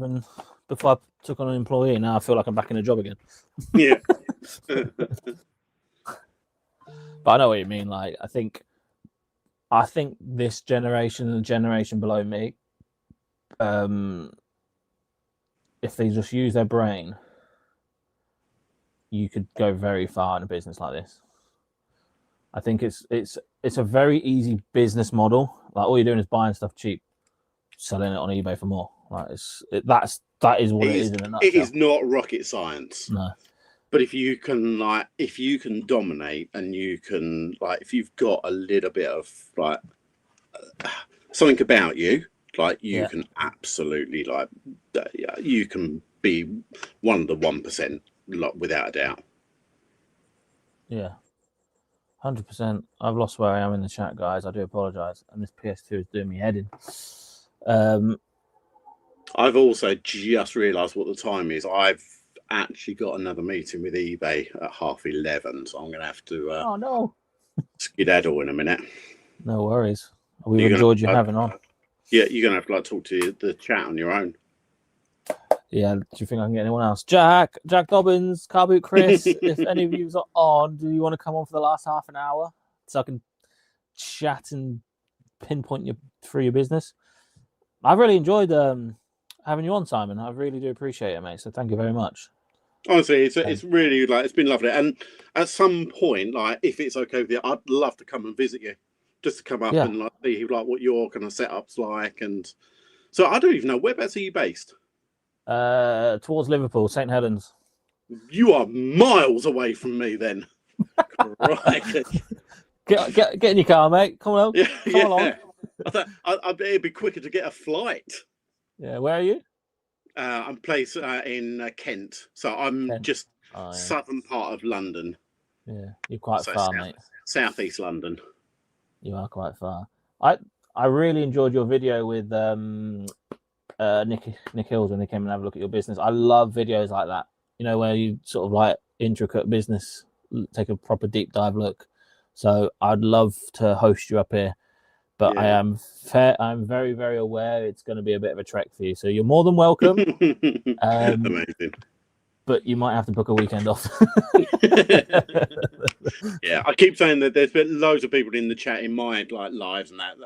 took on an employee. Now I feel like I'm back in a job again. Yeah. But I know what you mean. Like, I think this generation and the generation below me, if they just use their brain, you could go very far in a business like this. I think it's a very easy business model. Like, all you're doing is buying stuff cheap, selling it on eBay for more. Like, that is what it is in a nutshell. It is not rocket science. No. But if you can dominate, and you can if you've got a little bit of something about you, you can absolutely you can be one of the 1%, without a doubt. Yeah. 100%. I've lost where I am in the chat, guys. I do apologise. And this PS2 is doing me head in. I've also just realised what the time is. I've actually got another meeting with eBay at 11:30, so I'm going to have to skedaddle in a minute. No worries. We've enjoyed you having on. Yeah, you're going to have to talk to the chat on your own. Yeah, do you think I can get anyone else? Jack Dobbins, Carboot Chris, if any of you are on, do you want to come on for the last half an hour so I can chat and pinpoint you through your business? I've really enjoyed having you on, Simon. I really do appreciate it, mate. So thank you very much. Honestly, it's really it's been lovely. And at some point, if it's okay with you, I'd love to come and visit you, just to come up and see what your kind of setup's like. And so I don't even know, whereabouts are you based? Towards Liverpool, St Helens. You are miles away from me then. Right. Get in your car, mate. Come on. Come along. I bet it'd be quicker to get a flight. Yeah, where are you? I'm placed in Kent, so I'm just southern part of London. Yeah, you're quite far, mate. Southeast London. You are quite far. I really enjoyed your video with Nick Hills when they came and have a look at your business. I love videos like that. Where you sort of intricate business take a proper deep dive look. So I'd love to host you up here, but Yeah. I'm very, very aware it's going to be a bit of a trek for you. So you're more than welcome. Amazing. But you might have to book a weekend off. Yeah, I keep saying that there's been loads of people in the chat in my like lives and that.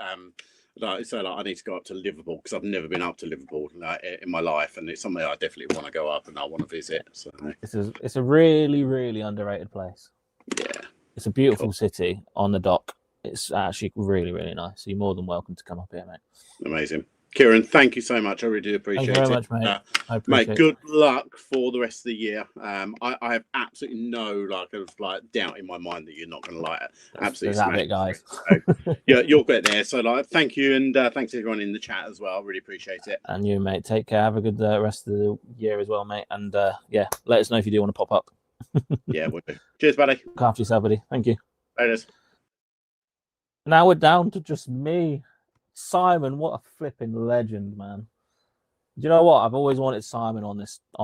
So like I need to go up to Liverpool because I've never been up to Liverpool in my life, and it's somewhere I definitely want to go up and I want to visit. So it's a really, really underrated place. Yeah, it's a beautiful city on the dock. It's actually really, really nice. So you're more than welcome to come up here, mate. Amazing. Kieran, thank you so much. I really do appreciate it. Thank you very much, mate. I appreciate mate, good luck for the rest of the year. I have absolutely no doubt in my mind that you're not going to like it. Absolutely smash it, guys. So, yeah, you'll get there. So thank you, and thanks everyone in the chat as well. I really appreciate it. And you, mate. Take care. Have a good rest of the year as well, mate. And yeah, let us know if you do want to pop up. Yeah, we'll do. Cheers, buddy. Look after yourself, buddy. Thank you. Later. Now we're down to just me. Simon, what a flipping legend, man. Do you know what? I've always wanted Simon on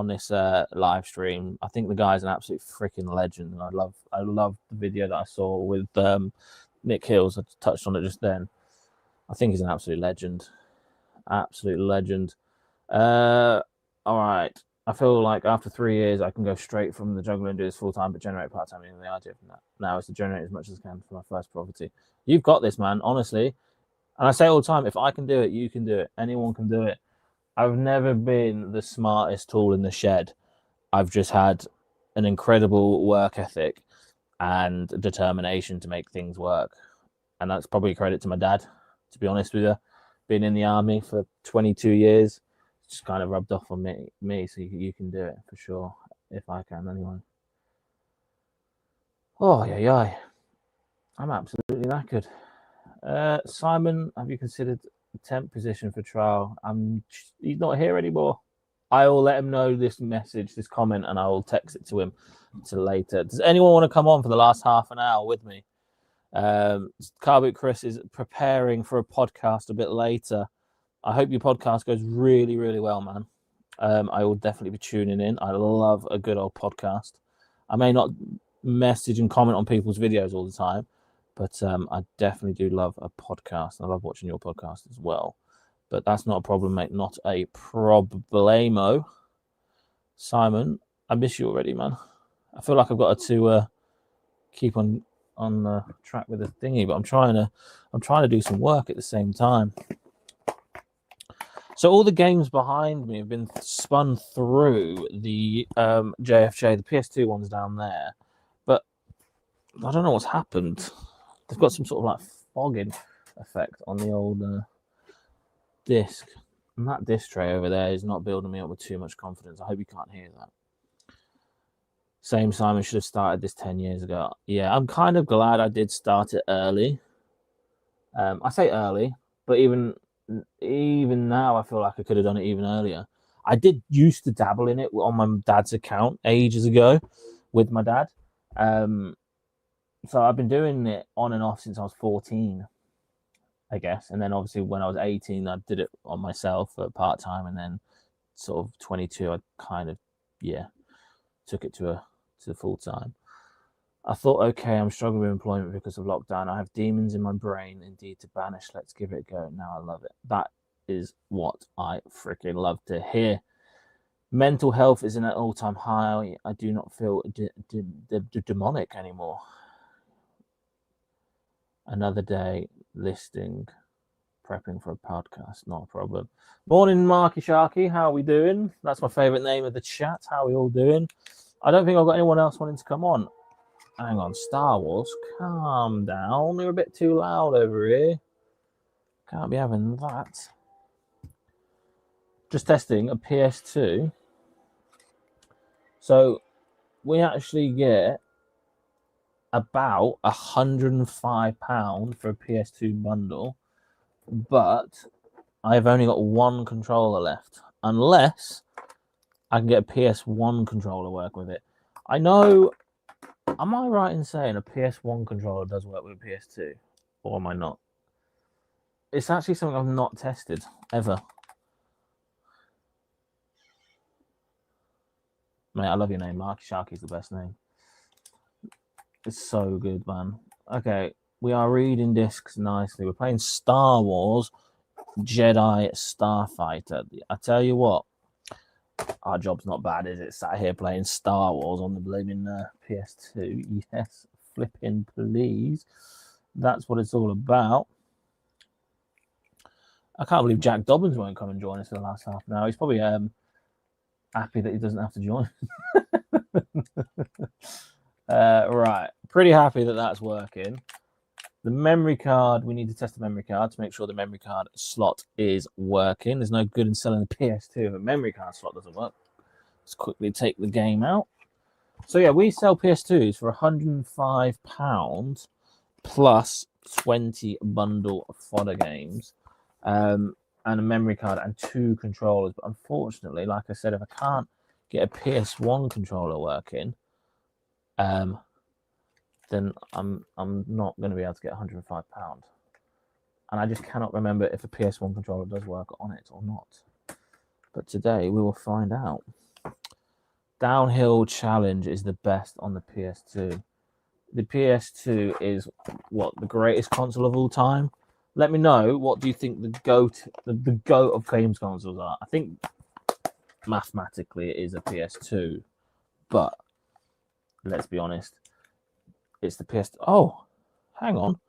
this live stream. I think the guy's an absolute freaking legend, and I love the video that I saw with Nick Hills. I touched on it just then. I think he's an absolute legend. Absolute legend. All right. I feel like after 3 years, I can go straight from the juggler and do this full time, but generate part time. The idea from that now is to generate as much as I can for my first property. You've got this, man. Honestly. And I say all the time, if I can do it, you can do it. Anyone can do it. I've never been the smartest tool in the shed. I've just had an incredible work ethic and determination to make things work. And that's probably credit to my dad, to be honest with you. Been in the army for 22 years. It's just kind of rubbed off on me. So you can do it for sure, if I can anyway. Oh, yeah. I'm absolutely knackered. Simon, have you considered a temp position for trial? He's not here anymore. I will let him know this message, this comment, and I will text it to him later. Does anyone want to come on for the last half an hour with me? Carboot Chris is preparing for a podcast a bit later. I hope your podcast goes really, really well, man. I will definitely be tuning in. I love a good old podcast. I may not message and comment on people's videos all the time, but I definitely do love a podcast. I love watching your podcast as well. But that's not a problem, mate. Not a problemo. Simon, I miss you already, man. I feel like I've got to keep on track with the thingy, but I'm trying to do some work at the same time. So all the games behind me have been spun through the JFJ. The PS2 one's down there, but I don't know what's happened. They've got some sort of like fogging effect on the old disc. And that disc tray over there is not building me up with too much confidence. I hope you can't hear that. Same Simon should have started this 10 years ago. Yeah, I'm kind of glad I did start it early. I say early, but even now I feel like I could have done it even earlier. I did used to dabble in it on my dad's account ages ago with my dad. So I've been doing it on and off since I was 14, I guess. And then obviously when I was 18, I did it on myself part-time. And then sort of 22, I kind of, took it to full-time. I thought, okay, I'm struggling with employment because of lockdown. I have demons in my brain, indeed, to banish. Let's give it a go. Now I love it. That is what I freaking love to hear. Mental health is in an all-time high. I do not feel demonic anymore. Another day listing, prepping for a podcast, not a problem. Morning, Marky Sharky. How are we doing? That's my favorite name of the chat. How are we all doing? I don't think I've got anyone else wanting to come on. Hang on, Star Wars, calm down. You're a bit too loud over here. Can't be having that. Just testing a PS2. So we actually get about £105 for a PS2 bundle, but I've only got one controller left, unless I can get a PS1 controller work with it. I know, am I right in saying a PS1 controller does work with a PS2, or am I not? It's actually something I've not tested ever. Mate, I love your name. Marky Sharky's the best name. It's so good, man. Okay, we are reading discs nicely. We're playing Star Wars Jedi Starfighter. I tell you what, our job's not bad, is it? Sat here playing Star Wars on the blooming PS2. Yes, flipping please. That's what it's all about. I can't believe Jack Dobbins won't come and join us for the last half an hour. He's probably happy that he doesn't have to join. Right, pretty happy that that's working. The memory card, we need to test the memory card to make sure the memory card slot is working. There's no good in selling the PS2 if a memory card slot doesn't work. Let's quickly take the game out. So yeah, we sell PS2s for £105 plus 20 bundle fodder games, and a memory card and 2 controllers. But unfortunately, like I said, if I can't get a PS1 controller working, then I'm not going to be able to get £105. And I just cannot remember if a PS1 controller does work on it or not. But today we will find out. Downhill Challenge is the best on the PS2. The PS2 is what, the greatest console of all time? Let me know, what do you think the GOAT of games consoles are? I think mathematically it is a PS2, but let's be honest, it's the PS. Oh, hang on,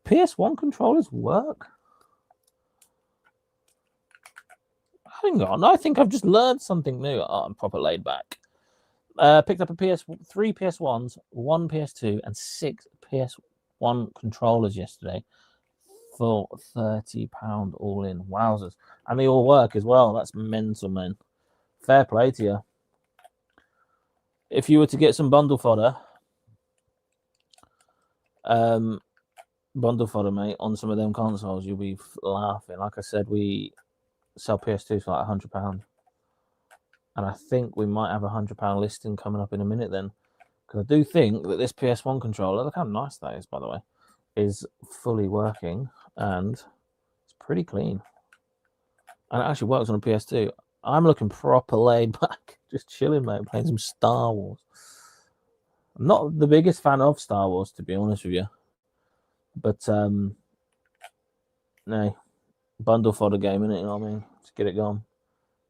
PS1 controllers work. Hang on, I think I've just learned something new. Oh, I'm proper laid back. Picked up a three PS1s, 1 PS2, and 6 PS1 controllers yesterday for £30 all in. Wowzers. And they all work as well. That's mental, man. Fair play to you. If you were to get some bundle fodder, mate, on some of them consoles, you'll be laughing. Like I said, we sell PS2s for like £100. And I think we might have a £100 listing coming up in a minute then. Because I do think that this PS1 controller, look how nice that is, by the way, is fully working and it's pretty clean. And it actually works on a PS2. I'm looking proper laid back, just chilling, mate, playing some Star Wars. I'm not the biggest fan of Star Wars, to be honest with you. But, no, bundle fodder game, innit? You know what I mean? Just get it gone.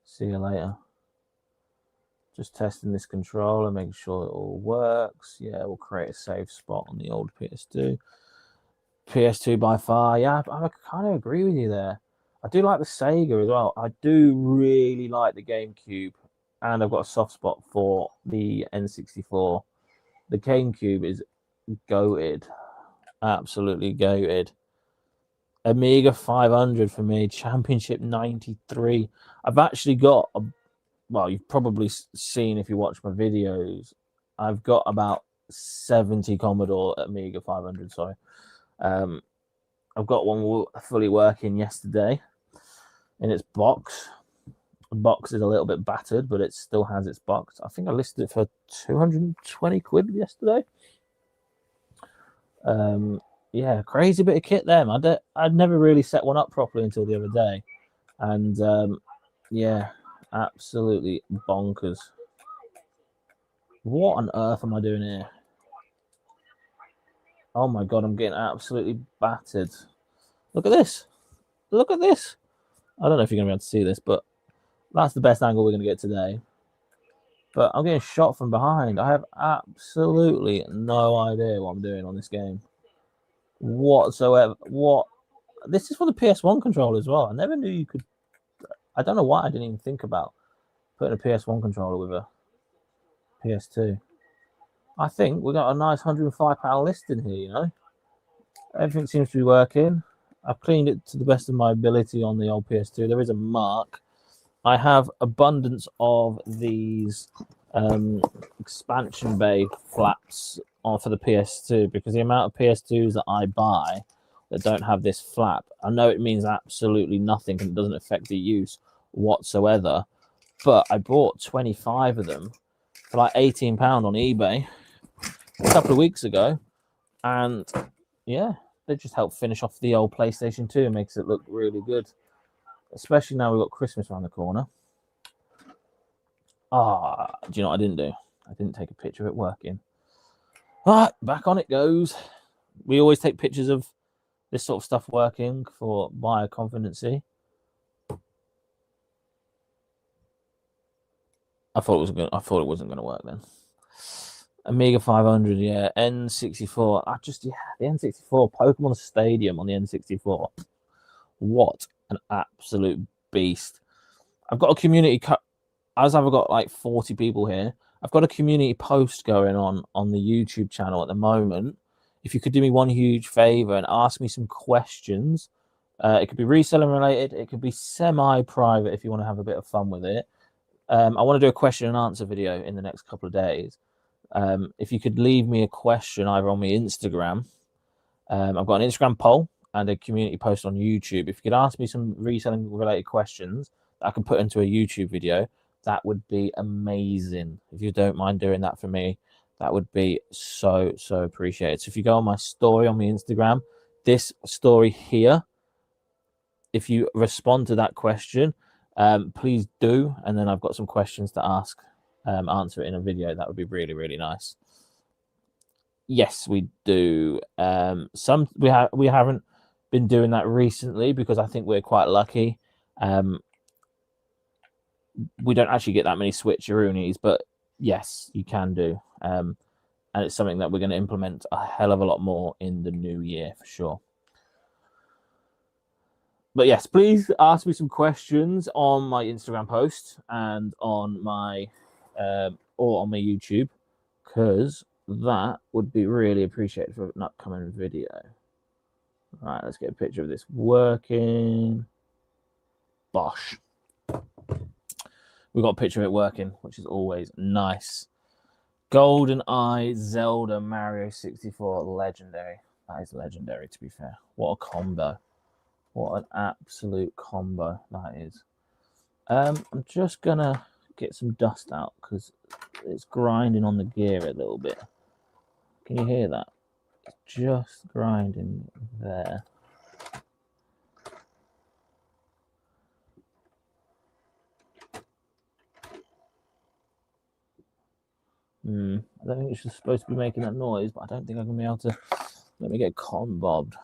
See you later. Just testing this controller, making sure it all works. Yeah, we'll create a safe spot on the old PS2. PS2 by far. Yeah, I kind of agree with you there. I do like the Sega as well. I do really like the GameCube. And I've got a soft spot for the N64. The GameCube is goated. Absolutely goated. Amiga 500 for me. Championship 93. I've actually got a... Well, you've probably seen if you watch my videos, I've got about 70 Commodore Amiga 500, sorry. I've got one fully working yesterday in its box. The box is a little bit battered, but it still has its box. I think I listed it for 220 quid yesterday. Yeah, crazy bit of kit there, man. I'd never really set one up properly until the other day. And, yeah, absolutely bonkers. What on earth am I doing here? Oh my god, I'm getting absolutely battered. Look at this. Look at this. I don't know if you're going to be able to see this, but that's the best angle we're going to get today. But I'm getting shot from behind. I have absolutely no idea what I'm doing on this game whatsoever. What? This is for the PS1 controller as well. I never knew you could... I don't know why I didn't even think about putting a PS1 controller with a PS2. I think we got a nice £105 listing here, you know. Everything seems to be working. I've cleaned it to the best of my ability on the old PS2. There is a mark. I have abundance of these expansion bay flaps on for the PS2 because the amount of PS2s that I buy that don't have this flap, I know it means absolutely nothing and it doesn't affect the use whatsoever, but I bought 25 of them for like £18 on eBay a couple of weeks ago, and yeah, they just help finish off the old PlayStation 2 and makes it look really good, especially now we've got Christmas around the corner. Do you know what I didn't do? I didn't take a picture of it working. All right, back on it goes. We always take pictures of this sort of stuff working for buyer confidency. I thought it wasn't gonna work then. Amiga 500, yeah. N64. The N64 Pokemon Stadium on the N64. What an absolute beast! I've got a community as I've got like 40 people here. I've got a community post going on the YouTube channel at the moment. If you could do me one huge favor and ask me some questions, it could be reselling related, it could be semi-private if you want to have a bit of fun with it. I want to do a question and answer video in the next couple of days. If you could leave me a question either on my Instagram, I've got an Instagram poll and a community post on YouTube. If you could ask me some reselling related questions that I can put into a YouTube video, that would be amazing. If you don't mind doing that for me, that would be so appreciated. So if you go on my story on my Instagram, this story here, if you respond to that question, please do, and then I've got some questions to ask, answer it in a video. That would be really nice. Yes, we do. We haven't been doing that recently because I think we're quite lucky. We don't actually get that many switcheroonies, but yes, you can do. And it's something that we're going to implement a hell of a lot more in the new year for sure. But yes, please ask me some questions on my Instagram post and on my or on my YouTube, because that would be really appreciated for an upcoming video. All right, let's get a picture of this working. Bosh. We've got a picture of it working, which is always nice. GoldenEye, Zelda, Mario 64, legendary. That is legendary, to be fair. What a combo. What an absolute combo that is. I'm just going to get some dust out because it's grinding on the gear a little bit. Can you hear that? It's just grinding there. I don't think it's supposed to be making that noise, but I don't think I'm going to be able to. Let me get cotton bobbed.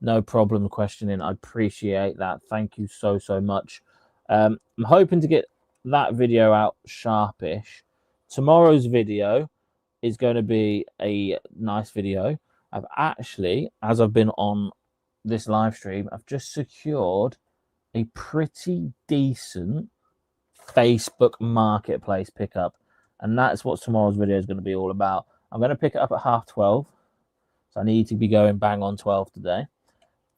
No problem questioning. I appreciate that. Thank you so much. I'm hoping to get that video out sharpish. Tomorrow's video is going to be a nice video. I've actually, as I've been on this live stream, I've just secured a pretty decent Facebook Marketplace pickup, and that's what tomorrow's video is going to be all about. I'm going to pick it up at 12:30, so I need to be going bang on 12 today,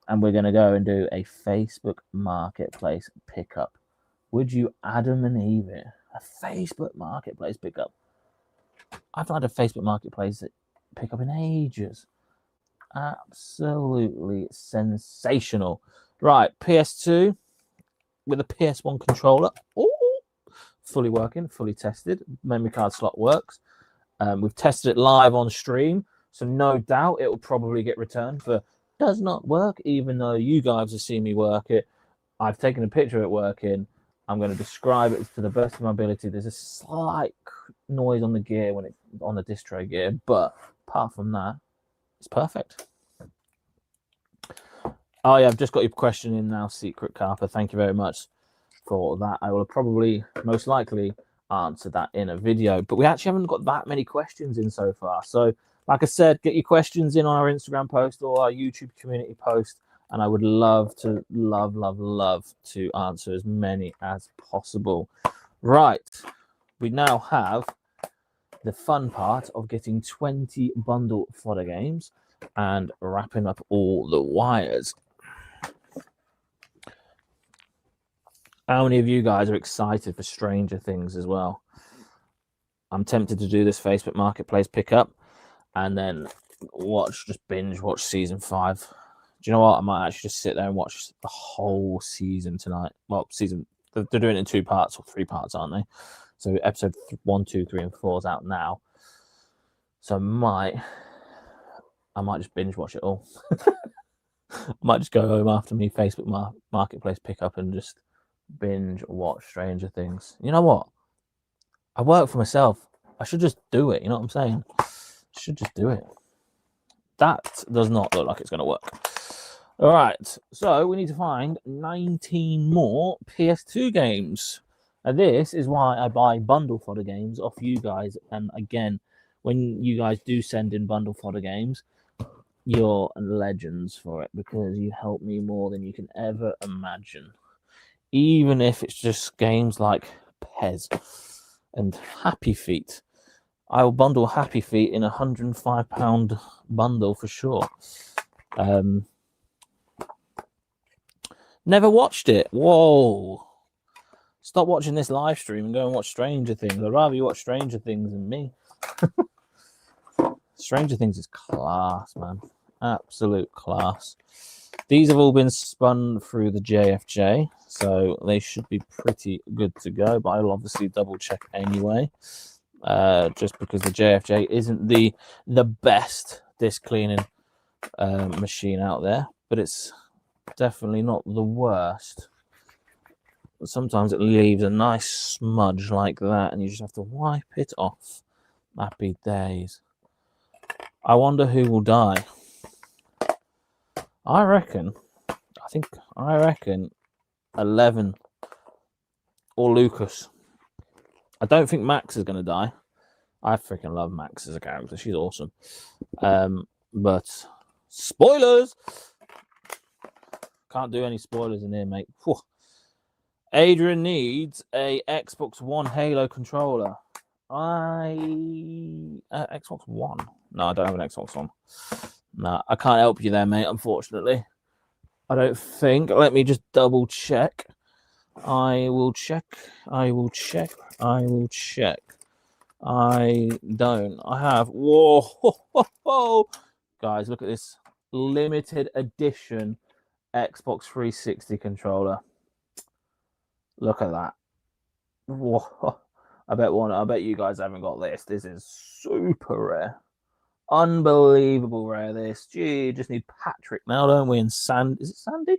and we're going to go and do a Facebook Marketplace pickup. Would you Adam and Eve it? A Facebook Marketplace pickup. I've not had a Facebook Marketplace pickup in ages. Absolutely sensational. Right, PS2 with a PS1 controller. Ooh, fully working, fully tested. Memory card slot works. We've tested it live on stream, so no doubt it will probably get returned for does not work, even though you guys have seen me work it. I've taken a picture of it working. I'm going to describe it to the best of my ability. There's a slight noise on the gear when it's on the distro gear, but apart from that, it's perfect. Oh yeah, I've just got your question in now, Secret Carper. Thank you very much for that. I will probably most likely answer that in a video, but we actually haven't got that many questions in so far. So like I said, get your questions in on our Instagram post or our YouTube community post, and I would love to to answer as many as possible. Right, we now have the fun part of getting 20 bundle fodder games and wrapping up all the wires. How many of you guys are excited for Stranger Things as well? I'm tempted to do this Facebook Marketplace pickup and then just binge watch season 5. Do you know what? I might actually just sit there and watch the whole season tonight. Well, they're doing it in 2 parts or 3 parts, aren't they? So episode 1, 2, 3, and 4 is out now. So I might just binge watch it all. I might just go home after me Facebook Marketplace pickup and just binge watch Stranger Things. You know what? I work for myself. I should just do it. You know what I'm saying? I should just do it. That does not look like it's going to work. All right, so we need to find 19 more PS2 games. And this is why I buy bundle fodder games off you guys. And again, when you guys do send in bundle fodder games, you're legends for it because you help me more than you can ever imagine. Even if it's just games like Pez and Happy Feet. I will bundle Happy Feet in a £105 bundle for sure. Never watched it. Whoa. Stop watching this live stream and go and watch Stranger Things. I'd rather you watch Stranger Things than me. Stranger Things is class, man. Absolute class. These have all been spun through the JFJ, so they should be pretty good to go, but I'll obviously double check anyway. Just because the JFJ isn't the best disc cleaning machine out there, but it's definitely not the worst. Sometimes it leaves a nice smudge like that, and you just have to wipe it off. Happy days. I wonder who will die. I reckon 11 or Lucas. I don't think Max is going to die. I freaking love Max as a character. She's awesome. But spoilers! Can't do any spoilers in here, mate. Whew. Adrian needs a Xbox One Halo controller. Xbox One? No, I don't have an Xbox One. No, I can't help you there, mate, unfortunately. I don't think. Let me just double check. I will check. I don't. I have. Whoa. Guys, look at this limited edition Xbox 360 controller. Look at that. Whoa. I bet you guys haven't got this. This is super rare. Unbelievable rare, this. Gee, just need Patrick now, don't we? And is it Sandy?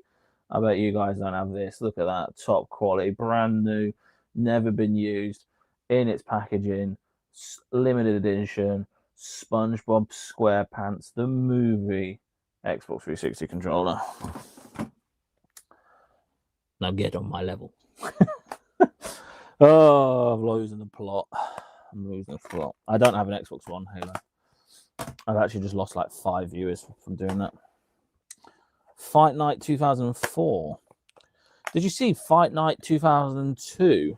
I bet you guys don't have this. Look at that. Top quality, brand new, never been used, in its packaging, limited edition, SpongeBob SquarePants, the movie Xbox 360 controller. Now get on my level. Oh, I'm losing the plot. I don't have an Xbox One Halo. I've actually just lost like 5 viewers from doing that. Fight Night 2004. Did you see Fight Night 2002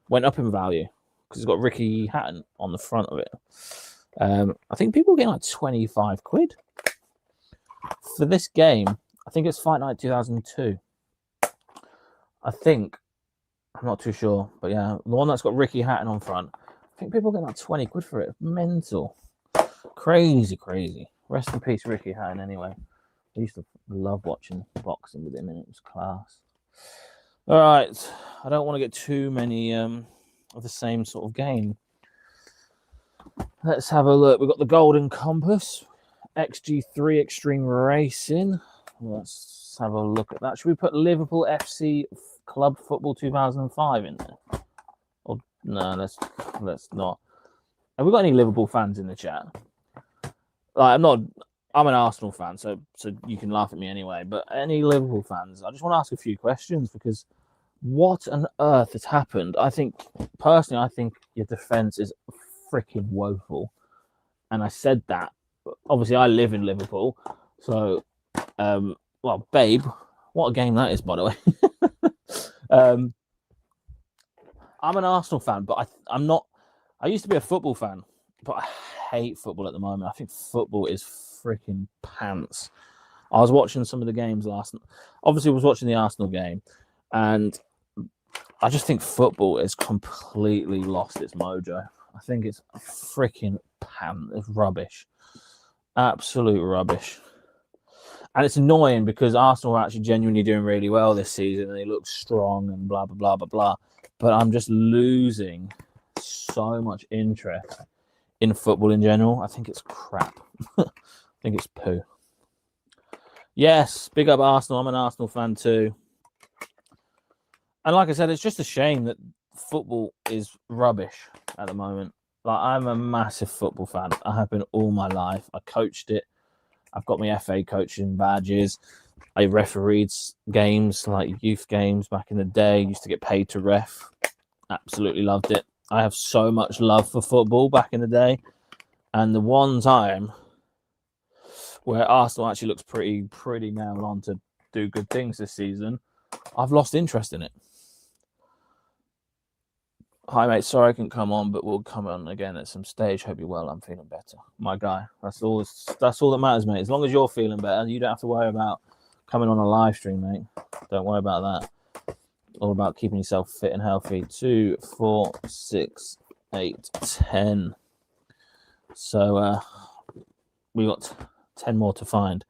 went up in value because it's got Ricky Hatton on the front of it? I think people are getting like 25 quid for this game. I think it's Fight Night 2002. I think. I'm not too sure, but yeah, the one that's got Ricky Hatton on front. I think people are getting like 20 quid for it. Mental. Crazy. Rest in peace, Ricky Hatton, anyway. I used to love watching boxing with him, and it was class. All right. I don't want to get too many of the same sort of game. Let's have a look. We've got the Golden Compass, XG3 Extreme Racing. Let's have a look at that. Should we put Liverpool FC Club Football 2005 in there? Or no, let's not. Have we got any Liverpool fans in the chat? Like, I'm an Arsenal fan, so you can laugh at me anyway. But any Liverpool fans, I just want to ask a few questions because what on earth has happened? I think your defense is freaking woeful, and I said that. Obviously, I live in Liverpool, so well, babe, what a game that is, by the way. I'm an Arsenal fan, but I'm not. I used to be a football fan, but I hate football at the moment. I think football is freaking pants. I was watching some of the games last night. Obviously, I was watching the Arsenal game, and I just think football has completely lost its mojo. I think it's freaking pants. It's rubbish. Absolute rubbish. And it's annoying because Arsenal are actually genuinely doing really well this season and they look strong and blah, blah, blah, blah, blah. But I'm just losing so much interest in football in general. I think it's crap. I think it's poo. Yes, big up Arsenal. I'm an Arsenal fan too. And like I said, it's just a shame that football is rubbish at the moment. Like, I'm a massive football fan. I have been all my life. I coached it. I've got my FA coaching badges. I refereed games, like youth games back in the day. Used to get paid to ref. Absolutely loved it. I have so much love for football back in the day. And the one time where Arsenal actually looks pretty nailed on to do good things this season, I've lost interest in it. Hi, mate. Sorry I couldn't come on, but we'll come on again at some stage. Hope you're well. I'm feeling better. My guy. That's all that matters, mate. As long as you're feeling better, you don't have to worry about coming on a live stream, mate. Don't worry about that. All about keeping yourself fit and healthy. 2, 4, 6, 8, 10. So we got 10 more to find.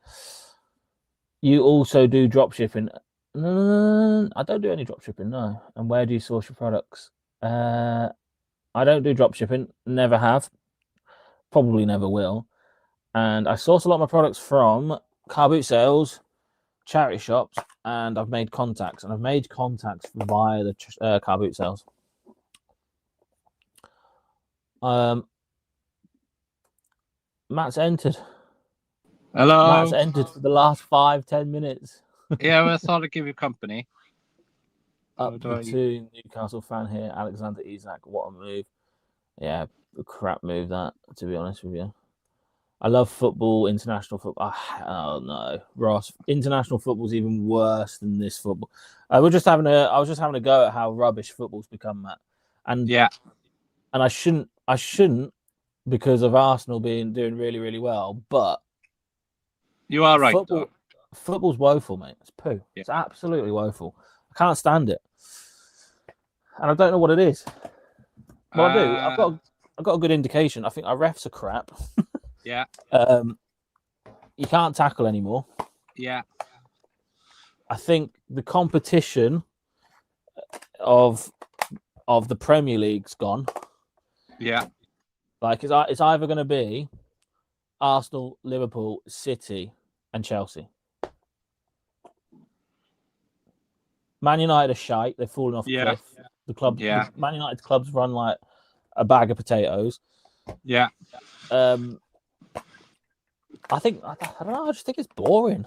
You also do drop shipping. No, I don't do any drop shipping, no. And where do you source your products? I don't do drop shipping. Never have. Probably never will. And I source a lot of my products from car boot sales, charity shops, and I've made contacts. And I've made contacts via the car boot sales. Matt's entered. Hello. Matt's entered for the last 5-10 minutes. Yeah, well, I thought I'd give you company. Up to Newcastle fan here, Alexander Isak. What a move. Yeah, a crap move that, to be honest with you. I love football, international football. Oh no, Ross. International football's even worse than this football. I was just having a go at how rubbish football's become, Matt. And yeah, and I shouldn't because of Arsenal doing really, really well. But you are right. Football's woeful, mate. It's poo. Yeah. It's absolutely woeful. I can't stand it, and I don't know what it is. Well, I do. I've got a good indication. I think our refs are crap. Yeah. You can't tackle anymore. Yeah. I think the competition of the Premier League's gone. Yeah. Like it's either going to be Arsenal, Liverpool, City, and Chelsea. Man United are shite. They've fallen off a cliff. The club, the Man United clubs run like a bag of potatoes. Yeah. I don't know. I just think it's boring.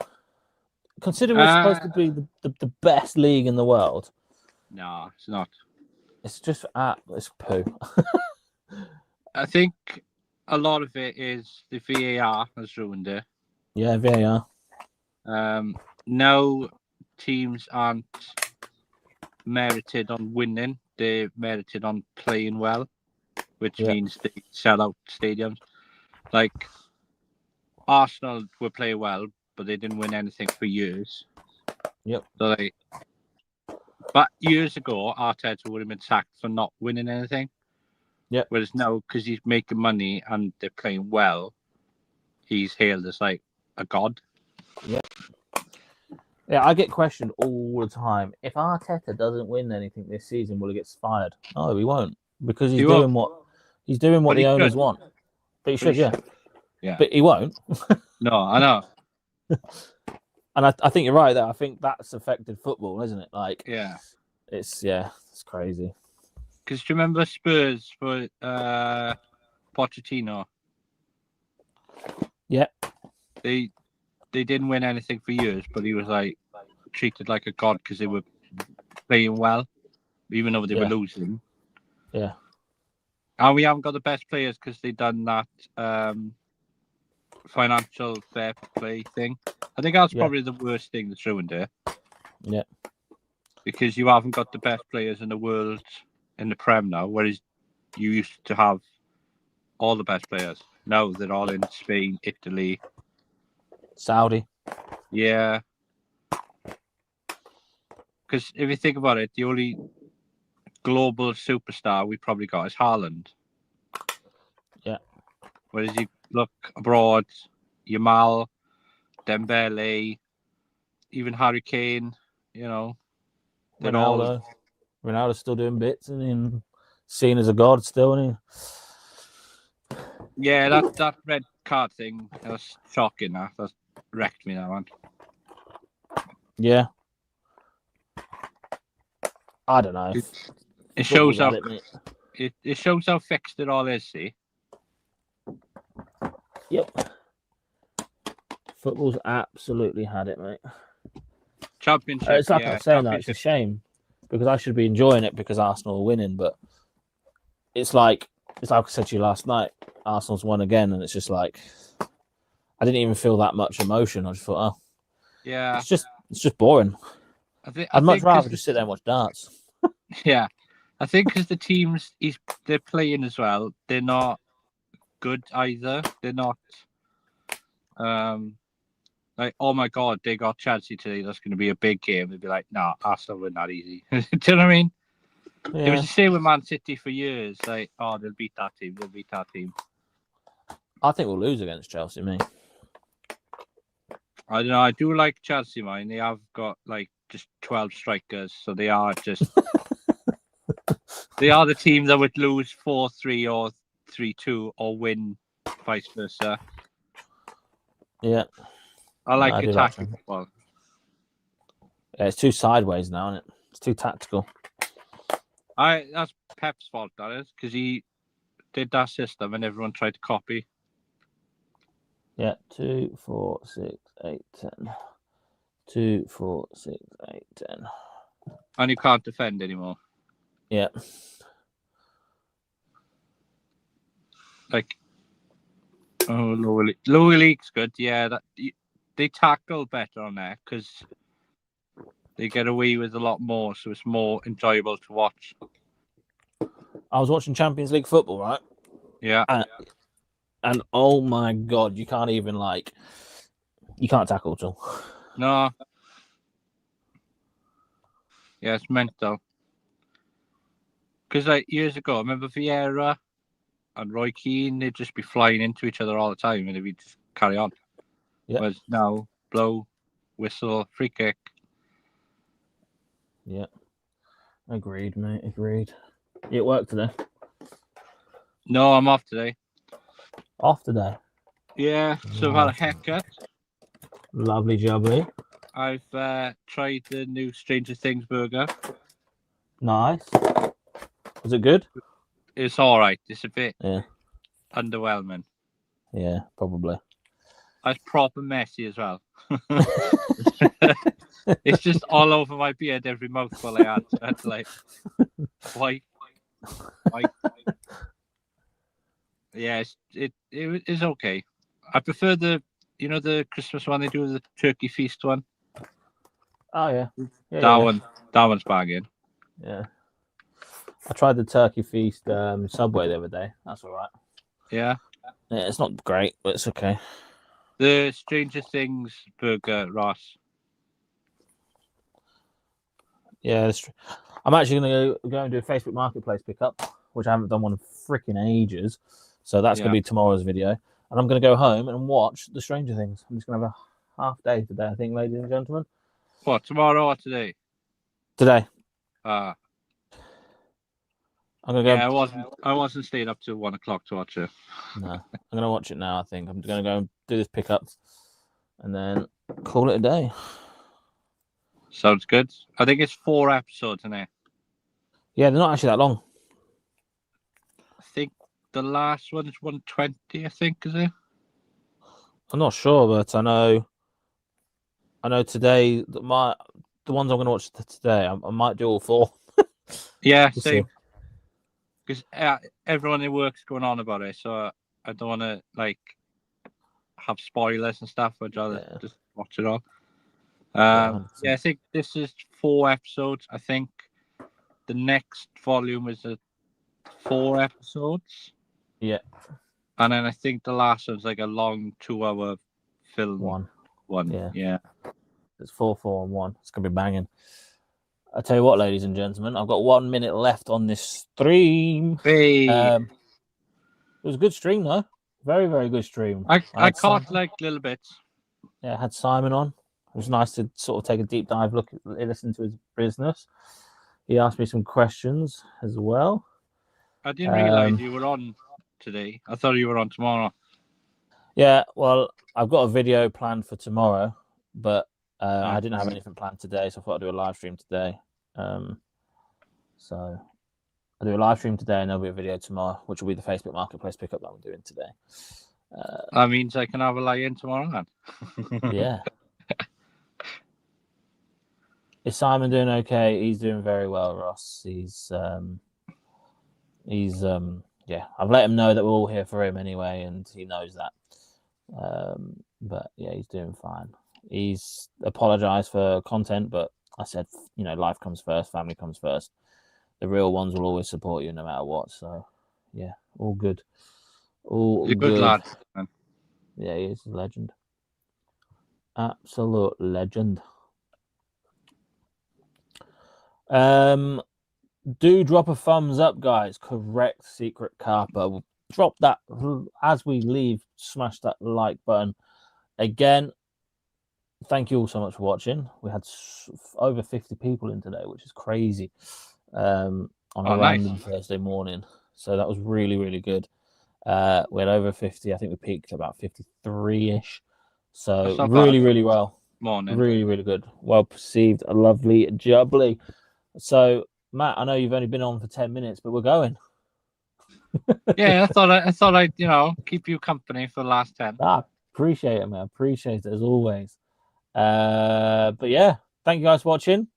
Considering it's supposed to be the best league in the world. No, it's not. It's just it's poo. I think a lot of it is the VAR has ruined it. Yeah, VAR. No teams aren't merited on winning. They're merited on playing well, which means they sell out stadiums. Like Arsenal were playing well, but they didn't win anything for years. Yep. So but years ago, Arteta would have been sacked for not winning anything. Yeah. Whereas now, because he's making money and they're playing well, he's hailed as like a god. Yeah. Yeah, I get questioned all the time. If Arteta doesn't win anything this season, will he get fired? No, he won't, because he's doing what the owners want. But he should, yeah. But he won't. No, I know. And I think you're right there. I think that's affected football, isn't it? Like, it's crazy. Because do you remember Spurs for Pochettino? Yeah. They didn't win anything for years, but he was like treated like a god because they were playing well, even though they were losing. Yeah. And we haven't got the best players because they've done that financial fair play thing. I think that's probably the worst thing that's ruined it. Yeah. Because you haven't got the best players in the world in the Prem now, whereas you used to have all the best players. Now they're all in Spain, Italy, Saudi. Yeah. Because if you think about it, the only global superstar we probably got is Haaland. Yeah. Whereas you look abroad, Yamal, Dembele, even Harry Kane, they're Ronaldo's still doing bits and seen as a god still, isn't he? Yeah, that red card thing, that was shocking. That wrecked me, that one. Yeah. I don't know. It shows how it shows how fixed it all is. See, Yep. Football's absolutely had it, mate. Championship. It's like yeah, I'm saying that it's a Championship. shame because I should be enjoying it because Arsenal are winning, but it's like I said to you last night. Arsenal's won again, and it's just like I didn't even feel that much emotion. I just thought, oh, Yeah, it's just boring. I'd much think rather just sit there and watch darts. Yeah, I think because the teams they're playing as well, they're not good either. They're not like, oh my god, they got Chelsea today. That's going to be a big game. They'd be like, nah, Arsenal win that easy. Do you know what I mean? It was Yeah, the same with Man City for years. Like, oh, they'll beat that team. They'll beat that team. I think we'll lose against Chelsea, me. I don't know. I do like Chelsea, man. They have got like just 12 strikers, so they are just they are the team that would lose 4-3 or 3-2 or win vice versa. Yeah, I like I do attacking like them. football. Yeah, it's too sideways now, isn't it? It's too tactical. That's Pep's fault, that is, because he did that system and everyone tried to copy. Yeah, 2, 4, 6, 8, 10. 2, 4, 6, 8, 10. And you can't defend anymore. Yeah. Like, lower league's good. Yeah, they tackle better on there because they get away with a lot more, so it's more enjoyable to watch. I was watching Champions League football, right? Yeah. And oh my god, you can't even you can't tackle at all. No. Yeah, it's mental. Because like years ago, I remember Vieira and Roy Keane, they'd just be flying into each other all the time and they'd just carry on. Yeah. Whereas now, blow, whistle, free kick. Yeah. Agreed, mate. Agreed. You at work today? No, I'm off today. Off today. Yeah, so I've had a haircut. Lovely jubbly. I've tried the new Stranger Things burger. Nice. Was it good? It's all right. It's a bit Yeah. underwhelming. Yeah, probably. It's proper messy as well. It's just all over my beard every mouthful I had. So I had to why? Yeah, it is okay. I prefer the Christmas one they do, the turkey feast one. Oh yeah. That one's banging. Yeah. I tried the turkey feast Subway the other day. That's all right. Yeah. Yeah, it's not great, but it's okay. The Stranger Things burger, Ross. Yeah, I'm actually going to go and do a Facebook Marketplace pickup, which I haven't done one in freaking ages. So that's going to be tomorrow's video. And I'm going to go home and watch The Stranger Things. I'm just going to have a half day today, I think, ladies and gentlemen. What, tomorrow or today? Today. I'm going to go. Yeah, I wasn't staying up till 1 o'clock to watch it. No, I'm going to watch it now, I think. I'm going to go and do this pickup and then call it a day. Sounds good. I think it's 4 episodes in there. Yeah, they're not actually that long. I think the last one is 120, I think, is it? I'm not sure, but I know today that the ones I'm going to watch today, I might do all 4. Yeah, same. Because everyone in work's going on about it, so I don't want to have spoilers and stuff. I'd rather just watch it all. Yeah, I think this is 4 episodes. I think the next volume is 4 episodes. Yeah. And then I think the last one's like a long 2-hour film. One. Yeah. It's 4, 4, and 1. It's going to be banging. I tell you what, ladies and gentlemen, I've got 1 minute left on this stream. Hey. It was a good stream, though. Very, very good stream. I caught little bits. Yeah, I had Simon on. It was nice to sort of take a deep dive listen to his business. He asked me some questions as well. I didn't realize you were on today. I thought you were on tomorrow. Yeah, well, I've got a video planned for tomorrow, but I didn't have anything planned today, so I thought I'd do a live stream today. So I'll do a live stream today, and there'll be a video tomorrow, which will be the Facebook Marketplace pickup that I'm doing today. That means I can have a lie-in tomorrow, then. Yeah. Is Simon doing okay? He's doing very well, Ross. He's yeah. I've let him know that we're all here for him anyway, and he knows that. But yeah, he's doing fine. He's apologized for content, but I said, life comes first, family comes first. The real ones will always support you no matter what. So yeah, all good. All You're good. good lad, man. Yeah, he is a legend. Absolute legend. Do drop a thumbs up, guys. Correct, Secret Carper. Drop that as we leave. Smash that like button. Again, thank you all so much for watching. We had over 50 people in today, which is crazy. On a random Thursday morning. So that was really, really good. We had over 50. I think we peaked about 53-ish. So really, really well. Morning. Really, really good. Well perceived. A lovely jubbly. So, Matt, I know you've only been on for 10 minutes, but we're going. Yeah, I thought I'd keep you company for the last 10. Appreciate it, man. Appreciate it as always. But yeah, thank you guys for watching.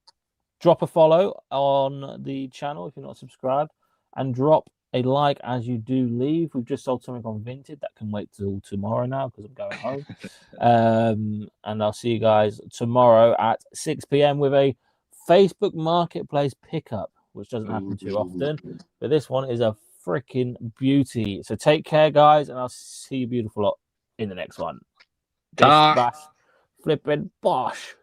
Drop a follow on the channel if you're not subscribed, and drop a like as you do leave. We've just sold something on Vinted that can wait till tomorrow now because I'm going home. And I'll see you guys tomorrow at 6 p.m. with a Facebook Marketplace pickup, which doesn't happen too often, but this one is a freaking beauty. So take care, guys, and I'll see you beautiful lot in the next one. Bish, bash, flippin' bosh.